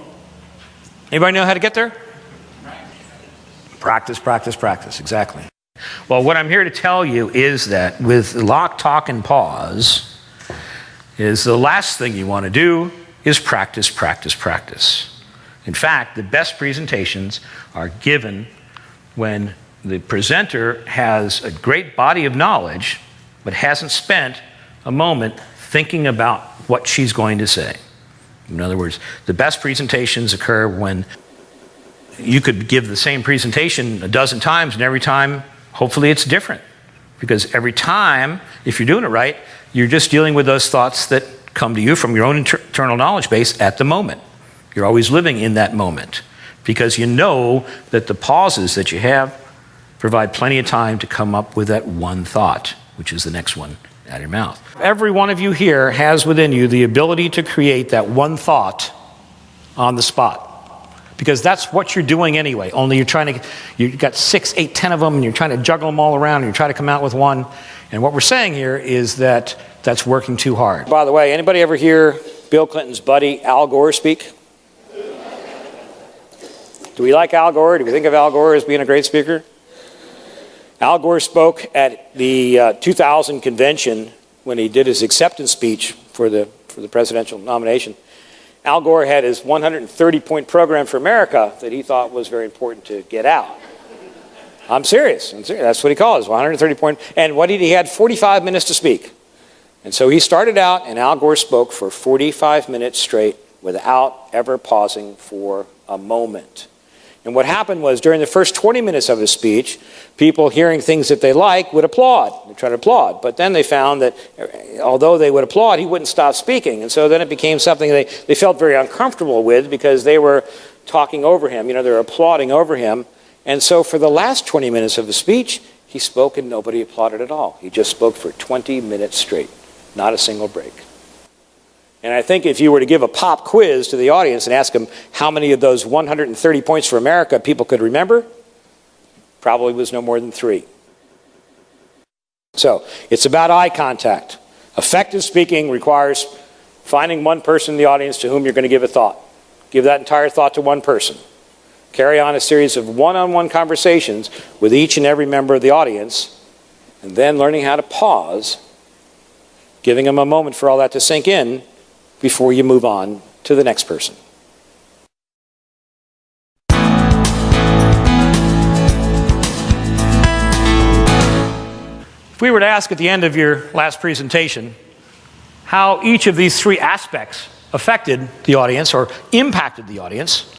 Anybody know how to get there? Practice, practice, practice. Exactly. Well, what I'm here to tell you is that with lock, talk, and pause, is the last thing you want to do is practice, practice, practice. In fact, the best presentations are given when the presenter has a great body of knowledge but hasn't spent a moment thinking about what she's going to say. In other words, the best presentations occur when you could give the same presentation a dozen times, and every time, hopefully it's different. Because every time, if you're doing it right, you're just dealing with those thoughts that come to you from your own internal knowledge base at the moment. You're always living in that moment because you know that the pauses that you have provide plenty of time to come up with that one thought, which is the next one out of your mouth. Every one of you here has within you the ability to create that one thought on the spot. Because that's what you're doing anyway, only you've got 6, 8, 10 of them, and you're trying to juggle them all around, and you're trying to come out with one. And what we're saying here is that that's working too hard. By the way, anybody ever hear Bill Clinton's buddy Al Gore speak? Do we like Al Gore? Do we think of Al Gore as being a great speaker? Al Gore spoke at the 2000 convention when he did his acceptance speech for the presidential nomination. Al Gore had his 130-point program for America that he thought was very important to get out. I'm serious. That's what he called it, 130-point. And he had 45 minutes to speak. And so he started out, and Al Gore spoke for 45 minutes straight without ever pausing for a moment. And what happened was, during the first 20 minutes of his speech, people hearing things that they like would applaud. They'd try to applaud. But then they found that although they would applaud, he wouldn't stop speaking. And so then it became something they felt very uncomfortable with because they were talking over him. They were applauding over him. And so for the last 20 minutes of his speech, he spoke and nobody applauded at all. He just spoke for 20 minutes straight, not a single break. And I think if you were to give a pop quiz to the audience and ask them how many of those 130 points for America people could remember, probably was no more than 3. So it's about eye contact. Effective speaking requires finding one person in the audience to whom you're going to give a thought. Give that entire thought to one person. Carry on a series of one-on-one conversations with each and every member of the audience, and then learning how to pause, giving them a moment for all that to sink in before you move on to the next person. If we were to ask at the end of your last presentation how each of these 3 aspects affected the audience or impacted the audience,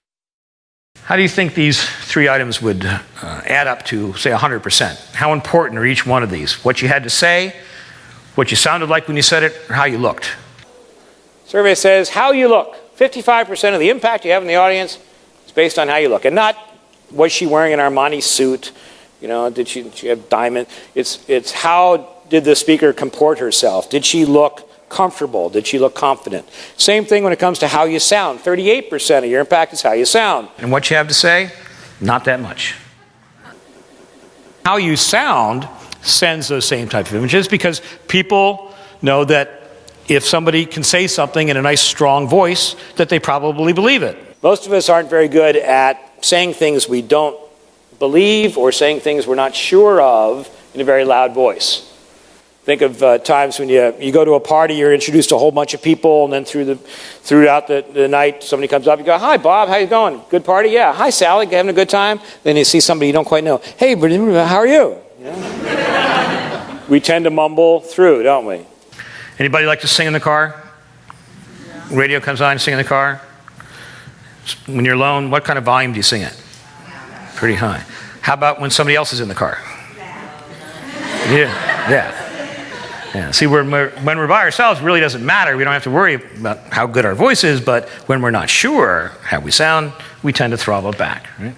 how do you think these 3 items would add up to, say, 100%? How important are each one of these? What you had to say, what you sounded like when you said it, or how you looked? Survey says how you look. 55% of the impact you have in the audience is based on how you look. And not, was she wearing an Armani suit? Did she have diamond? It's how did the speaker comport herself? Did she look comfortable? Did she look confident? Same thing when it comes to how you sound. 38% of your impact is how you sound. And what you have to say? Not that much. How you sound sends those same type of images because people know that if somebody can say something in a nice, strong voice, that they probably believe it. Most of us aren't very good at saying things we don't believe or saying things we're not sure of in a very loud voice. Think of times when you go to a party, you're introduced to a whole bunch of people, and then throughout the night, somebody comes up, you go, "Hi, Bob, how you going? Good party? Yeah. Hi, Sally, having a good time?" Then you see somebody you don't quite know. "Hey, how are you?" We tend to mumble through, don't we? Anybody like to sing in the car? Radio comes on, sing in the car? When you're alone, what kind of volume do you sing at? Pretty high. How about when somebody else is in the car? Yeah. See, when we're by ourselves, it really doesn't matter. We don't have to worry about how good our voice is, but when we're not sure how we sound, we tend to throttle it back, right?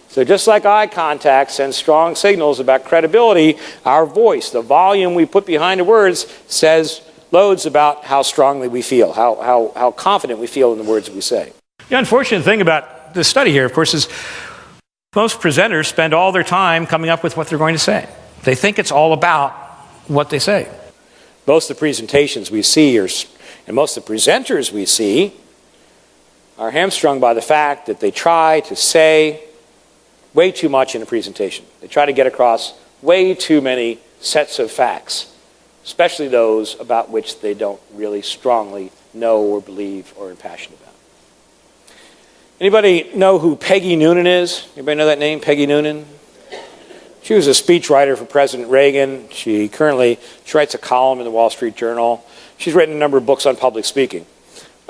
So just like eye contact sends strong signals about credibility, our voice, the volume we put behind the words, says loads about how strongly we feel, how confident we feel in the words we say. The unfortunate thing about this study here, of course, is most presenters spend all their time coming up with what they're going to say. They think it's all about what they say. Most of the presentations we see, and most of the presenters we see, are hamstrung by the fact that they try to say way too much in a presentation. They try to get across way too many sets of facts, especially those about which they don't really strongly know or believe or are passionate about. Anybody know who Peggy Noonan is? Anybody know that name, Peggy Noonan? She was a speechwriter for President Reagan. She writes a column in the Wall Street Journal. She's written a number of books on public speaking.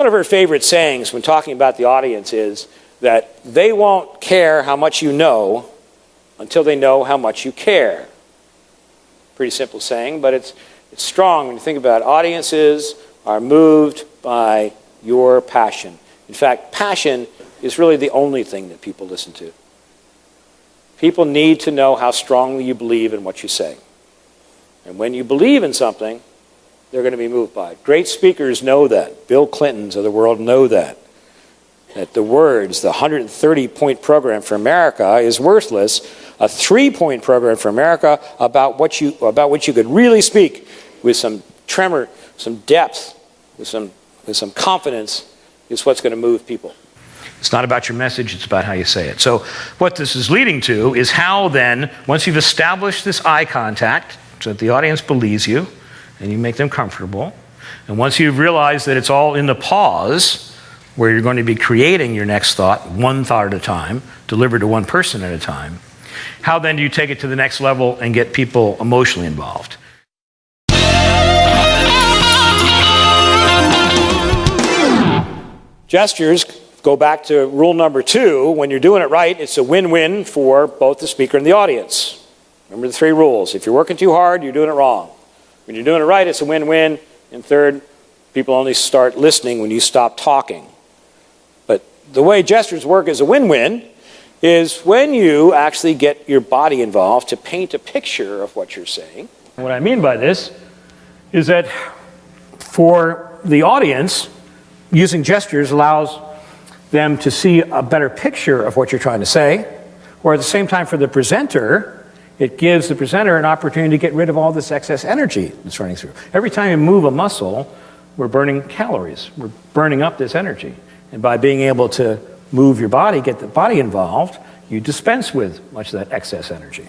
One of her favorite sayings when talking about the audience is that they won't care how much you know until they know how much you care. Pretty simple saying, but it's strong when you think about it. Audiences are moved by your passion. In fact, passion is really the only thing that people listen to. People need to know how strongly you believe in what you say. And when you believe in something, they're going to be moved by it. Great speakers know that. Bill Clintons of the world know that. That the words, the 130-point program for America is worthless. A 3-point program for America about what you could really speak with some tremor, some depth, with some confidence is what's going to move people. It's not about your message, it's about how you say it. So what this is leading to is how then, once you've established this eye contact, so that the audience believes you, and you make them comfortable, and once you've realized that it's all in the pause, where you're going to be creating your next thought, one thought at a time, delivered to one person at a time, how then do you take it to the next level and get people emotionally involved? Gestures go back to rule number 2. When you're doing it right, it's a win-win for both the speaker and the audience. Remember the 3 rules. If you're working too hard, you're doing it wrong. When you're doing it right, it's a win-win. And third, people only start listening when you stop talking. But the way gestures work as a win-win is when you actually get your body involved to paint a picture of what you're saying. What I mean by this is that for the audience, using gestures allows them to see a better picture of what you're trying to say, or at the same time for the presenter, it gives the presenter an opportunity to get rid of all this excess energy that's running through. Every time you move a muscle, we're burning calories. We're burning up this energy. And by being able to move your body, get the body involved, you dispense with much of that excess energy.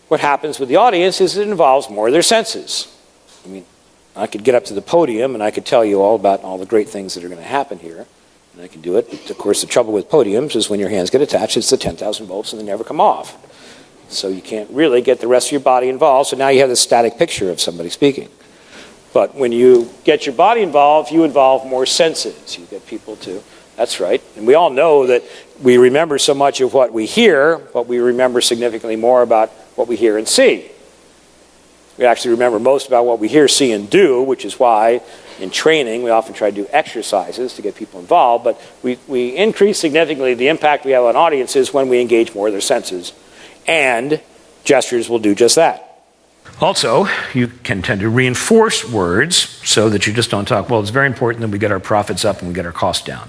What happens with the audience is it involves more of their senses. I mean, I could get up to the podium and I could tell you all about all the great things that are going to happen here. And I can do it. But of course, the trouble with podiums is when your hands get attached, it's the 10,000 volts and they never come off. So you can't really get the rest of your body involved. So now you have this static picture of somebody speaking. But when you get your body involved, you involve more senses. You get people to, that's right. And we all know that we remember so much of what we hear, but we remember significantly more about what we hear and see. We actually remember most about what we hear, see, and do, which is why in training we often try to do exercises to get people involved, but we increase significantly the impact we have on audiences when we engage more of their senses. And gestures will do just that. Also, you can tend to reinforce words so that you just don't talk, well, it's very important that we get our profits up and we get our costs down.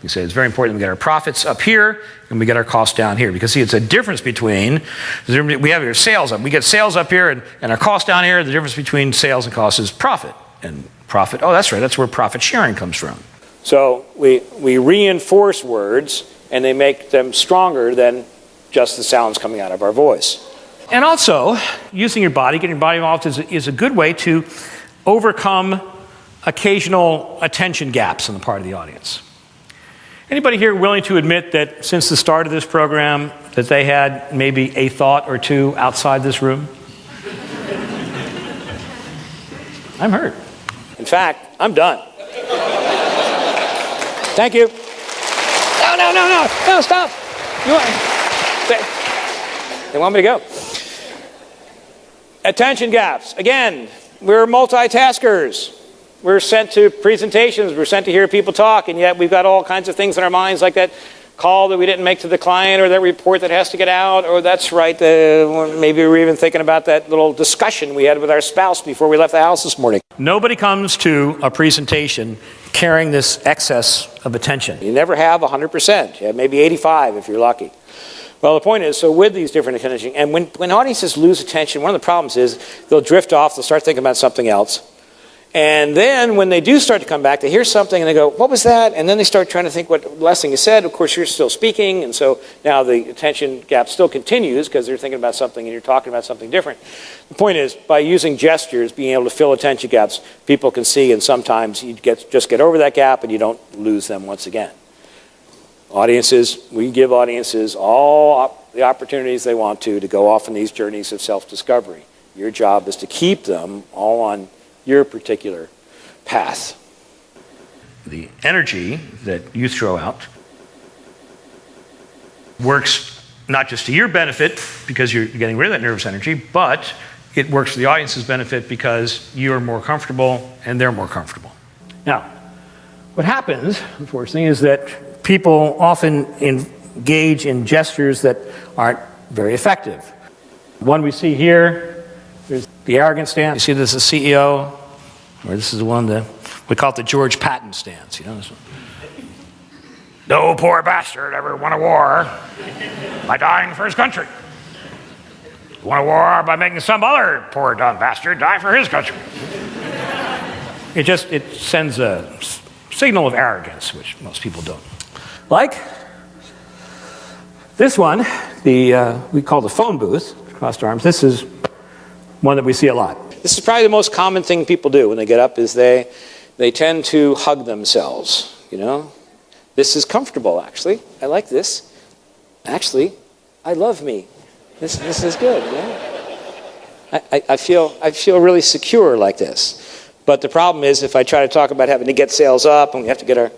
You say it's very important that we get our profits up here and we get our costs down here. Because see, it's a difference between, we have your sales up. We get sales up here and our costs down here. The difference between sales and costs is profit. And profit, oh, that's right, that's where profit sharing comes from. So we reinforce words and they make them stronger than just the sounds coming out of our voice. And also, using your body, getting your body involved is a good way to overcome occasional attention gaps on the part of the audience. Anybody here willing to admit that since the start of this program that they had maybe a thought or two outside this room? I'm hurt. In fact, I'm done. Thank you. No, stop. They want me to go. Attention gaps. Again, we're multitaskers. We're sent to presentations. We're sent to hear people talk, and yet we've got all kinds of things in our minds, like that call that we didn't make to the client, or that report that has to get out, or that's right, maybe we were even thinking about that little discussion we had with our spouse before we left the house this morning. Nobody comes to a presentation carrying this excess of attention. You never have 100%. You have maybe 85 if you're lucky. Well, the point is, so with these different attention, and when audiences lose attention, one of the problems is they'll drift off, they'll start thinking about something else. And then when they do start to come back, they hear something and they go, what was that? And then they start trying to think what last thing you said. Of course, you're still speaking, and so now the attention gap still continues because they're thinking about something and you're talking about something different. The point is, by using gestures, being able to fill attention gaps, people can see, and sometimes you just get over that gap and you don't lose them once again. Audiences, we give audiences all the opportunities they want to go off on these journeys of self-discovery. Your job is to keep them all on your particular path. the energy that you throw out works not just to your benefit because you're getting rid of that nervous energy, but it works for the audience's benefit because you're more comfortable and they're more comfortable. Now, what happens, unfortunately, is that people often engage in gestures that aren't very effective. One we see here is the arrogant stance. You see this as a CEO, or this is the one that we call it the George Patton stance. You know this one? No poor bastard ever won a war by dying for his country. Won a war by making some other poor dumb bastard die for his country. It sends a signal of arrogance, which most people don't like. This one, we call the phone booth, crossed arms. This is one that we see a lot. This is probably the most common thing people do when they get up is they tend to hug themselves, you know. This is comfortable, actually. I like this. Actually, I love me. This is good, yeah. I feel really secure like this. But the problem is if I try to talk about having to get sales up and we have to get our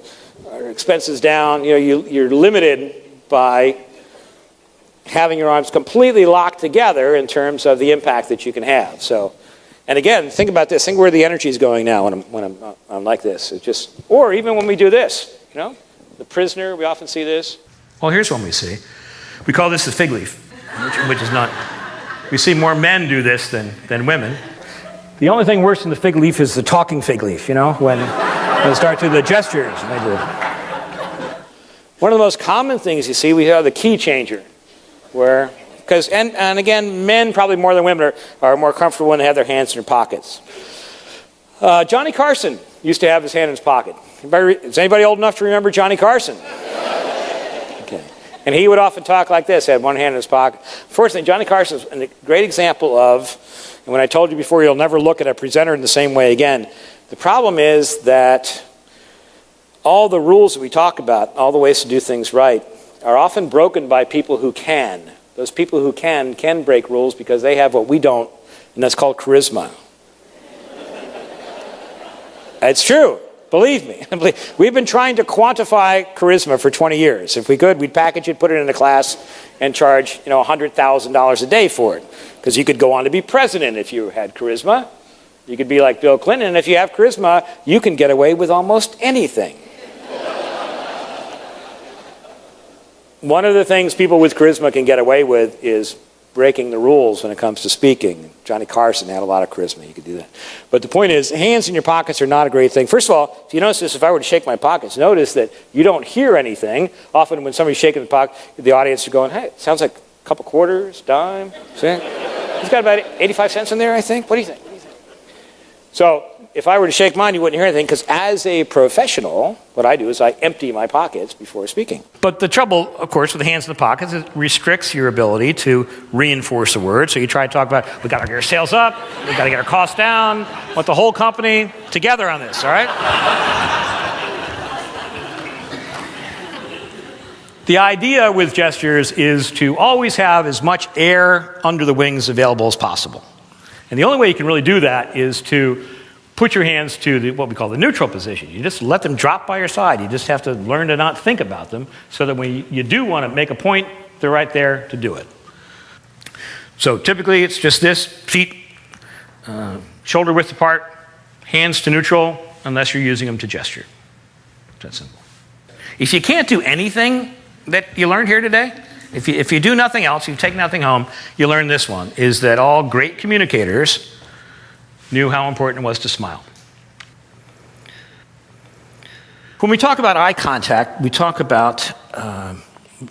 expenses down, you know, you're limited by having your arms completely locked together in terms of the impact that you can have. So, and again, think about this. Think where the energy is going now when I'm like this. It just, or even when we do this, you know, the prisoner. We often see this. Well, here's one we see. We call this the fig leaf, which is not. We see more men do this than women. The only thing worse than the fig leaf is the talking fig leaf. You know, when they start to do the gestures. And they do. One of the most common things you see, we have the key changer. Where, because, and again, men probably more than women are more comfortable when they have their hands in their pockets. Johnny Carson used to have his hand in his pocket. Is anybody old enough to remember Johnny Carson? Okay. And he would often talk like this, had one hand in his pocket. Fortunately, Johnny Carson is a great example of, and when I told you before, you'll never look at a presenter in the same way again. The problem is that all the rules that we talk about, all the ways to do things right, are often broken by people who can. Those people who can break rules because they have what we don't, and that's called charisma. It's true. Believe me. We've been trying to quantify charisma for 20 years. If we could, we'd package it, put it in a class, and charge $100,000 a day for it. Because you could go on to be president if you had charisma. You could be like Bill Clinton, and if you have charisma, you can get away with almost anything. One of the things people with charisma can get away with is breaking the rules when it comes to speaking. Johnny Carson had a lot of charisma. You could do that. But the point is, hands in your pockets are not a great thing. First of all, if you notice this, if I were to shake my pockets, notice that you don't hear anything. Often when somebody's shaking the pocket, the audience are going, hey, it sounds like a couple quarters, dime. See? He's got about 85 cents in there, I think. What do you think? So if I were to shake mine, you wouldn't hear anything, because as a professional, what I do is I empty my pockets before speaking. But the trouble, of course, with the hands in the pockets, it restricts your ability to reinforce a word. So you try to talk about, we got to get our sales up, we got to get our costs down, want the whole company together on this, all right? The idea with gestures is to always have as much air under the wings available as possible. And the only way you can really do that is to put your hands to what we call the neutral position. You just let them drop by your side. You just have to learn to not think about them so that when you do want to make a point, they're right there to do it. So typically it's just this, feet shoulder width apart, hands to neutral, unless you're using them to gesture. It's that simple. If you can't do anything that you learned here today, if you do nothing else, you take nothing home, you learn this one, is that all great communicators knew how important it was to smile. When we talk about eye contact, we talk about,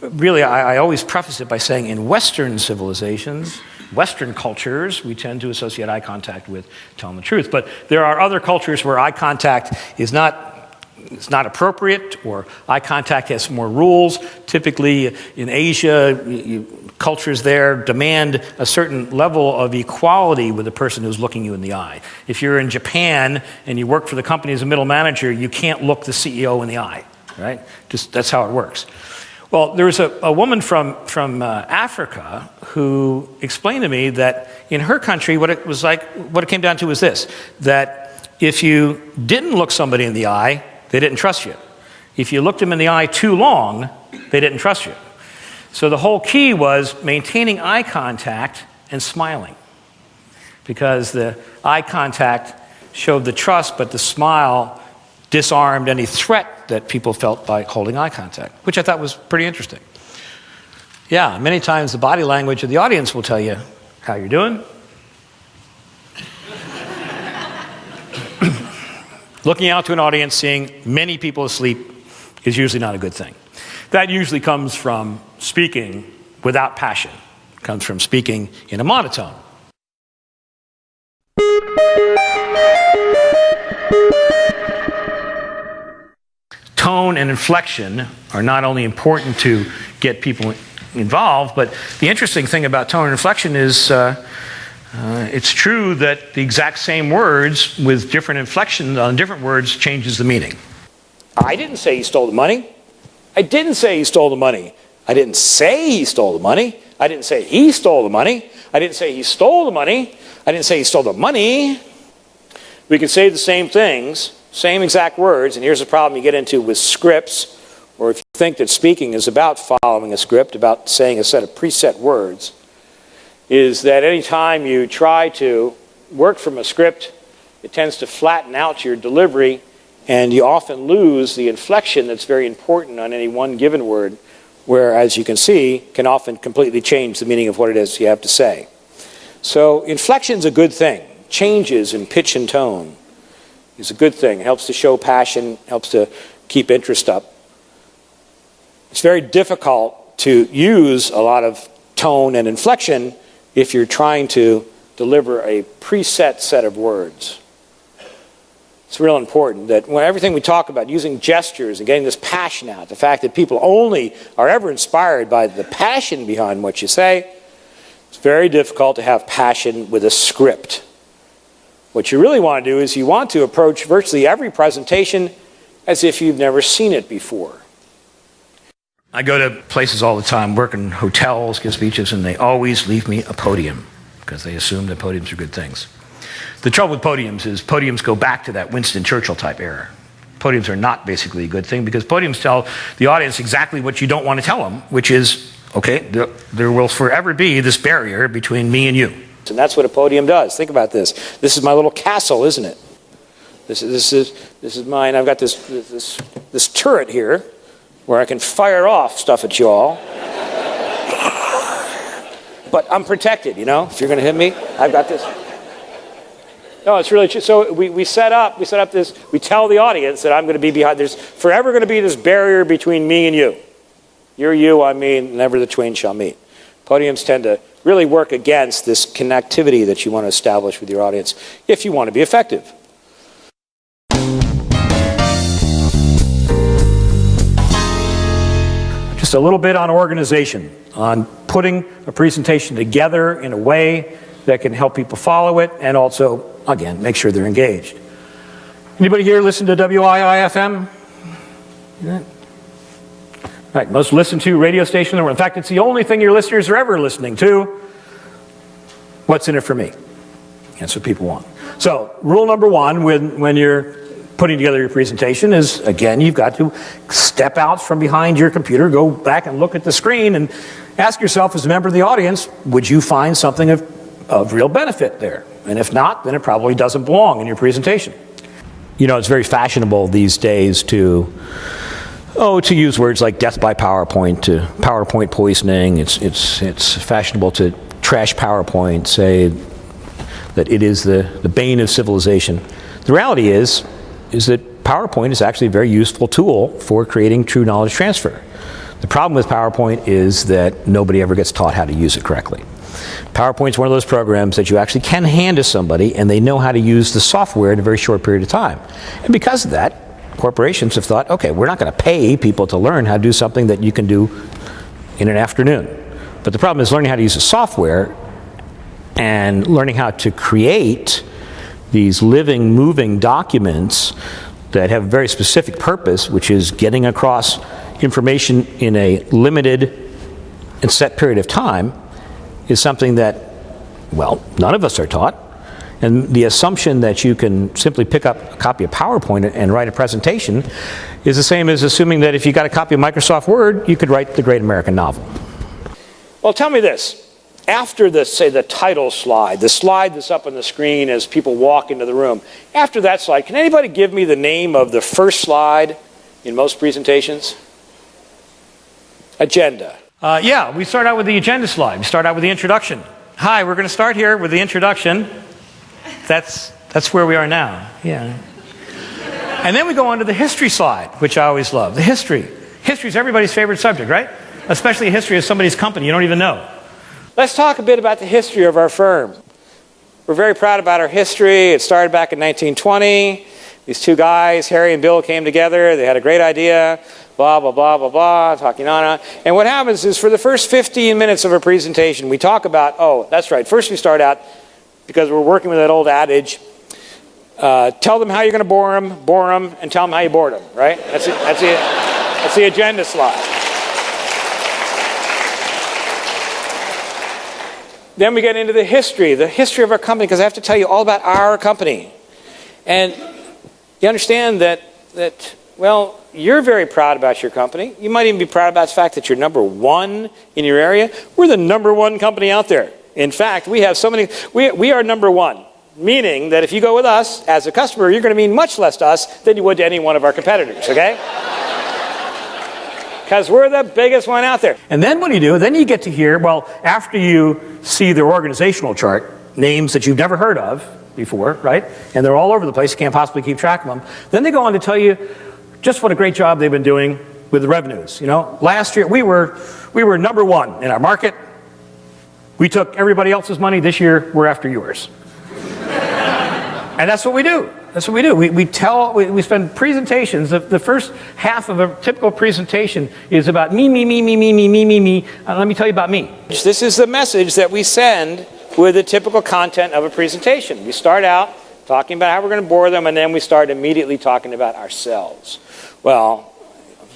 really, I always preface it by saying in Western civilizations, Western cultures, we tend to associate eye contact with telling the truth. But there are other cultures where eye contact is not appropriate, or eye contact has more rules. Typically in Asia, cultures there demand a certain level of equality with the person who's looking you in the eye. If you're in Japan and you work for the company as a middle manager, you can't look the CEO in the eye, right? Just that's how it works. Well, there was a woman from Africa who explained to me that in her country, what it came down to was this, that if you didn't look somebody in the eye, they didn't trust you. If you looked them in the eye too long, they didn't trust you. So the whole key was maintaining eye contact and smiling, because the eye contact showed the trust, but the smile disarmed any threat that people felt by holding eye contact, which I thought was pretty interesting. Yeah, many times the body language of the audience will tell you how you're doing. Looking out to an audience, seeing many people asleep is usually not a good thing. That usually comes from speaking without passion. It comes from speaking in a monotone. Tone and inflection are not only important to get people involved, but the interesting thing about tone and inflection is it's true that the exact same words with different inflections on different words changes the meaning. I didn't say he stole the money. I didn't say he stole the money. I didn't say he stole the money. I didn't say he stole the money. I didn't say he stole the money. I didn't say he stole the money. We can say the same things, same exact words, and here's the problem you get into with scripts, or if you think that speaking is about following a script, about saying a set of preset words, is that any time you try to work from a script, it tends to flatten out your delivery, and you often lose the inflection that's very important on any one given word, where, as you can see, can often completely change the meaning of what it is you have to say. So inflection's a good thing. Changes in pitch and tone is a good thing. It helps to show passion, helps to keep interest up. It's very difficult to use a lot of tone and inflection if you're trying to deliver a preset set of words. It's real important that when everything we talk about, using gestures and getting this passion out, the fact that people only are ever inspired by the passion behind what you say, it's very difficult to have passion with a script. What you really want to do is you want to approach virtually every presentation as if you've never seen it before. I go to places all the time, work in hotels, give speeches, and they always leave me a podium because they assume that podiums are good things. The trouble with podiums is podiums go back to that Winston Churchill type era. Podiums are not basically a good thing because podiums tell the audience exactly what you don't want to tell them, which is, okay, there will forever be this barrier between me and you. And that's what a podium does. Think about this. This is my little castle, isn't it? This is mine. I've got this turret here where I can fire off stuff at you all. But I'm protected, you know? If you're going to hit me, I've got this. No, it's really true. So we set up this, we tell the audience that I'm going to be behind. There's forever going to be this barrier between me and you. You're you, I'm me, never the twain shall meet. Podiums tend to really work against this connectivity that you want to establish with your audience if you want to be effective. Just a little bit on organization, on putting a presentation together in a way that can help people follow it and also, again, make sure they're engaged. Anybody here listen to WIIFM? Yeah. Right, most listened to radio station in the world. In fact, it's the only thing your listeners are ever listening to. What's in it for me? That's what people want. So, rule number one when you're putting together your presentation is, again, you've got to step out from behind your computer, go back and look at the screen and ask yourself as a member of the audience, would you find something of real benefit there? And if not, then it probably doesn't belong in your presentation. You know, it's very fashionable these days to use words like death by PowerPoint, to PowerPoint poisoning. It's fashionable to trash PowerPoint, say that it is the bane of civilization. The reality is that PowerPoint is actually a very useful tool for creating true knowledge transfer. The problem with PowerPoint is that nobody ever gets taught how to use it correctly. PowerPoint's one of those programs that you actually can hand to somebody and they know how to use the software in a very short period of time. And because of that, corporations have thought, okay, we're not going to pay people to learn how to do something that you can do in an afternoon. But the problem is learning how to use the software and learning how to create these living, moving documents that have a very specific purpose, which is getting across information in a limited and set period of time, is something that, well, none of us are taught. And the assumption that you can simply pick up a copy of PowerPoint and write a presentation is the same as assuming that if you got a copy of Microsoft Word, you could write the great American novel. Well, tell me this. After the, say, the title slide, the slide that's up on the screen as people walk into the room, after that slide, can anybody give me the name of the first slide in most presentations? Agenda. Yeah, we start out with the agenda slide. We start out with the introduction. Hi, we're going to start here with the introduction. That's where we are now. Yeah. And then we go on to the history slide, which I always love. The history. History is everybody's favorite subject, right? Especially history of somebody's company you don't even know. Let's talk a bit about the history of our firm. We're very proud about our history. It started back in 1920. These two guys, Harry and Bill, came together. They had a great idea, blah, blah, blah, blah, blah, talking on and on. And what happens is for the first 15 minutes of a presentation, we talk about, oh, that's right. First we start out, because we're working with that old adage, tell them how you're going to bore them, and tell them how you bored them, right? That's the agenda slide. Then we get into the history of our company, because I have to tell you all about our company. And you understand that, well, you're very proud about your company. You might even be proud about the fact that you're number one in your area. We're the number one company out there. In fact, we have so many, we are number one, meaning that if you go with us as a customer, you're going to mean much less to us than you would to any one of our competitors, okay? Because we're the biggest one out there. And then what do you do? Then you get to hear, well, after you see their organizational chart, names that you've never heard of before, right? And they're all over the place. You can't possibly keep track of them. Then they go on to tell you just what a great job they've been doing with the revenues. You know, last year we were number one in our market. We took everybody else's money. This year we're after yours. And that's what we do. That's what we do. We spend presentations. The first half of a typical presentation is about me. Let me tell you about me. This is the message that we send with the typical content of a presentation. We start out talking about how we're going to bore them, and then we start immediately talking about ourselves. Well,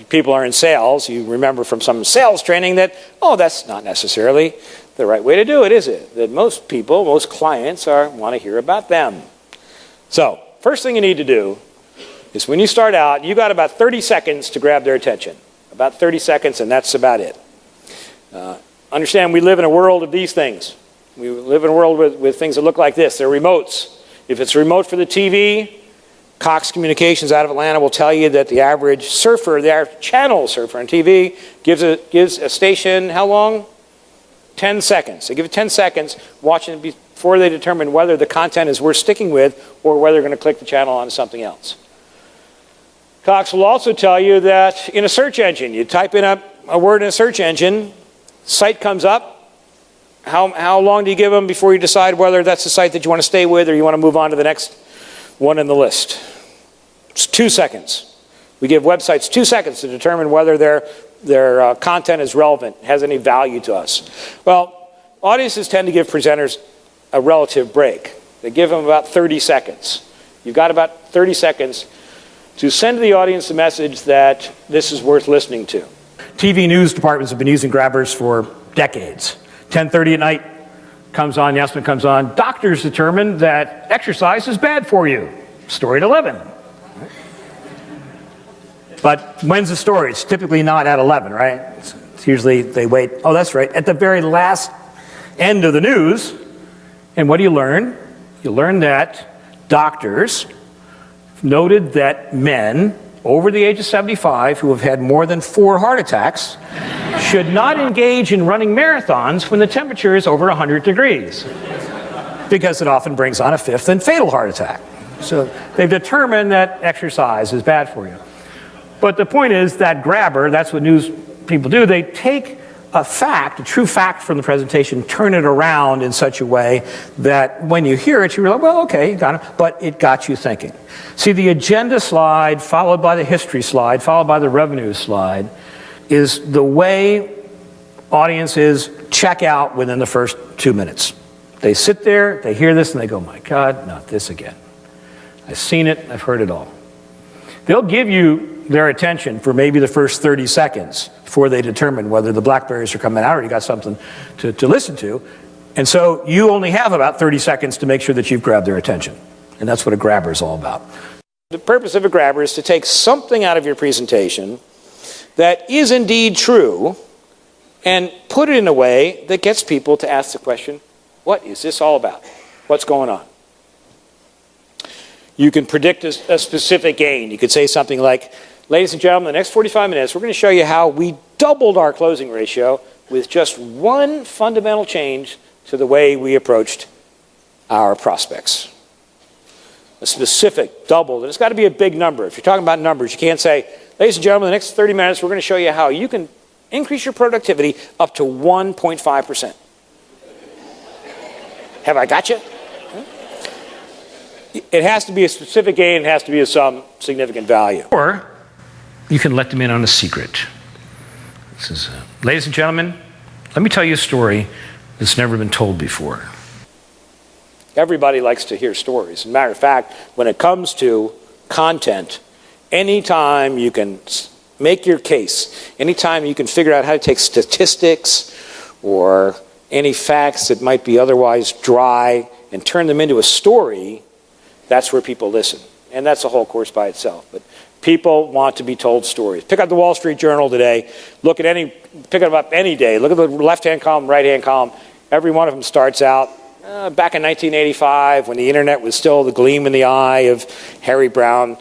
if people are in sales, you remember from some sales training that, oh, that's not necessarily the right way to do it, is it? That most people, most clients want to hear about them. So, first thing you need to do is when you start out, you got about 30 seconds to grab their attention. About 30 seconds, and that's about it. Understand, we live in a world of these things. We live in a world with things that look like this. They're remotes. If it's a remote for the TV, Cox Communications out of Atlanta will tell you that the average surfer, the average channel surfer on TV, gives a station, how long? 10 seconds. They give it 10 seconds, watching it before they determine whether the content is worth sticking with or whether they're going to click the channel onto something else. Cox will also tell you that in a search engine, you type in a word in a search engine, site comes up. How long do you give them before you decide whether that's the site that you want to stay with or you want to move on to the next one in the list? It's 2 seconds. We give websites 2 seconds to determine whether their content is relevant, has any value to us. Well, audiences tend to give presenters a relative break. They give them about 30 seconds. You've got about 30 seconds to send to the audience the message that this is worth listening to. TV news departments have been using grabbers for decades. 10:30 at night comes on, the announcement comes on. Doctors determined that exercise is bad for you. Story at 11. But when's the story? It's typically not at 11, right? It's usually they wait. Oh, that's right. At the very last end of the news. And what do you learn? You learn that doctors noted that men over the age of 75 who have had more than 4 heart attacks should not engage in running marathons when the temperature is over 100 degrees because it often brings on a 5th and fatal heart attack. So they've determined that exercise is bad for you. But the point is that grabber, that's what news people do, they take a fact, a true fact from the presentation, turn it around in such a way that when you hear it, you realize, well, okay, you got it, but it got you thinking. See, the agenda slide, followed by the history slide, followed by the revenue slide, is the way audiences check out within the first 2 minutes. They sit there, they hear this, and they go, my God, not this again. I've seen it, I've heard it all. They'll give you their attention for maybe the first 30 seconds before they determine whether the blackberries are coming out or you got something to listen to. And so you only have about 30 seconds to make sure that you've grabbed their attention. And that's what a grabber is all about. The purpose of a grabber is to take something out of your presentation that is indeed true and put it in a way that gets people to ask the question, what is this all about? What's going on? You can predict a specific gain. You could say something like, ladies and gentlemen, the next 45 minutes, we're going to show you how we doubled our closing ratio with just one fundamental change to the way we approached our prospects. A specific doubled, and it's got to be a big number. If you're talking about numbers, you can't say, ladies and gentlemen, the next 30 minutes, we're going to show you how you can increase your productivity up to 1.5%. Have I got you? It has to be a specific gain. It has to be of some significant value. Or you can let them in on a secret. This is, ladies and gentlemen, let me tell you a story that's never been told before. Everybody likes to hear stories. As a matter of fact, when it comes to content, anytime you can make your case, anytime you can figure out how to take statistics or any facts that might be otherwise dry and turn them into a story, that's where people listen. And that's a whole course by itself. But people want to be told stories. Pick up the Wall Street Journal today. Pick it up any day. Look at the left-hand column, right-hand column. Every one of them starts out back in 1985 when the internet was still the gleam in the eye of Harry Brown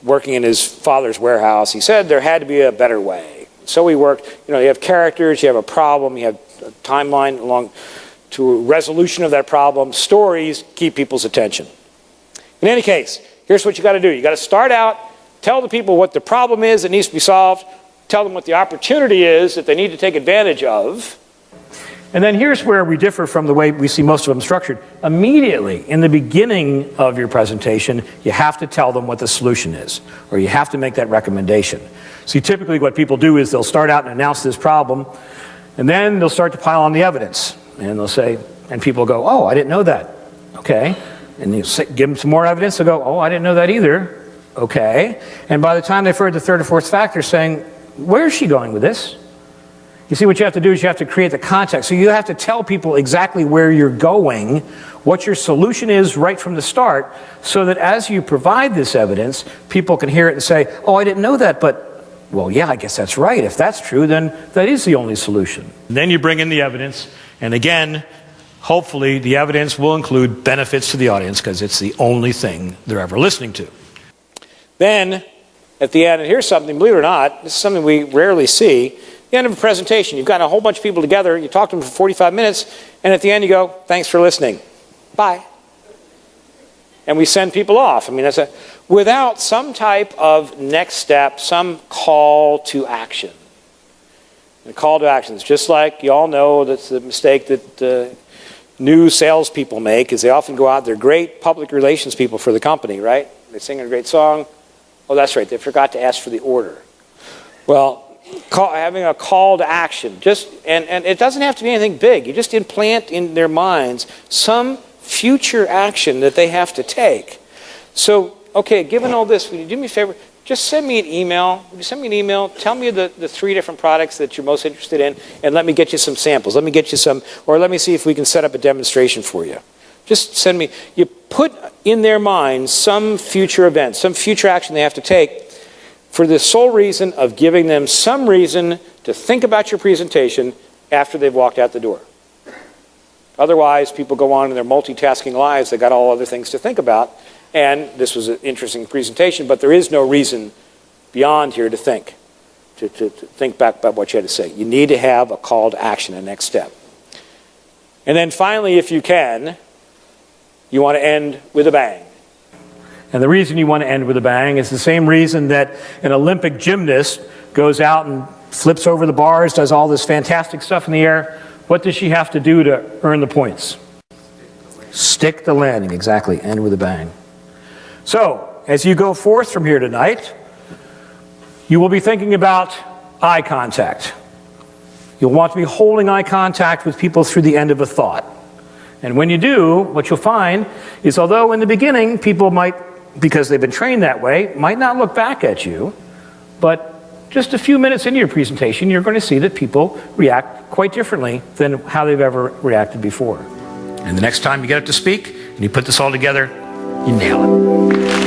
working in his father's warehouse. He said there had to be a better way. So we worked. You have characters, you have a problem, you have a timeline along to a resolution of that problem. Stories keep people's attention. In any case, here's what you got to do. You got to start out, tell the people what the problem is that needs to be solved, tell them what the opportunity is that they need to take advantage of. And then here's where we differ from the way we see most of them structured. Immediately, in the beginning of your presentation, you have to tell them what the solution is, or you have to make that recommendation. See, typically what people do is they'll start out and announce this problem, and then they'll start to pile on the evidence. And they'll say, and people go, oh, I didn't know that. Okay. And you give them some more evidence, they'll go, oh, I didn't know that either. Okay. And by the time they've heard the third or fourth factor saying, where is she going with this? You see, what you have to do is you have to create the context. So you have to tell people exactly where you're going, what your solution is right from the start, so that as you provide this evidence, people can hear it and say, oh, I didn't know that, but, well, yeah, I guess that's right. If that's true, then that is the only solution. And then you bring in the evidence, and again, hopefully the evidence will include benefits to the audience because it's the only thing they're ever listening to. Then, at the end, and here's something, believe it or not, this is something we rarely see. At the end of a presentation, you've got a whole bunch of people together, you talk to them for 45 minutes, and at the end you go, thanks for listening. Bye. And we send people off. I mean, without some type of next step, some call to action. And call to action is just like you all know that's the mistake that new salespeople make, is they often go out, they're great public relations people for the company, right? They sing a great song. Oh, that's right, they forgot to ask for the order. Well, having a call to action, and it doesn't have to be anything big. You just implant in their minds some future action that they have to take. So, okay, given all this, would you do me a favor? Just send me an email. Would you send me an email? Tell me the 3 different products that you're most interested in, and let me get you some samples. Let me get you some, or let me see if we can set up a demonstration for you. Just send me. You put in their minds some future event, some future action they have to take, for the sole reason of giving them some reason to think about your presentation after they've walked out the door. Otherwise, people go on in their multitasking lives, they've got all other things to think about, and this was an interesting presentation, but there is no reason beyond here to think back about what you had to say. You need to have a call to action, a next step. And then finally, if you can, you want to end with a bang. And the reason you want to end with a bang is the same reason that an Olympic gymnast goes out and flips over the bars, does all this fantastic stuff in the air. What does she have to do to earn the points? Stick the landing, exactly, end with a bang. So, as you go forth from here tonight, you will be thinking about eye contact. You'll want to be holding eye contact with people through the end of a thought. And when you do, what you'll find is although in the beginning people might, because they've been trained that way, might not look back at you, but just a few minutes into your presentation, you're going to see that people react quite differently than how they've ever reacted before. And the next time you get up to speak and you put this all together, you nail it.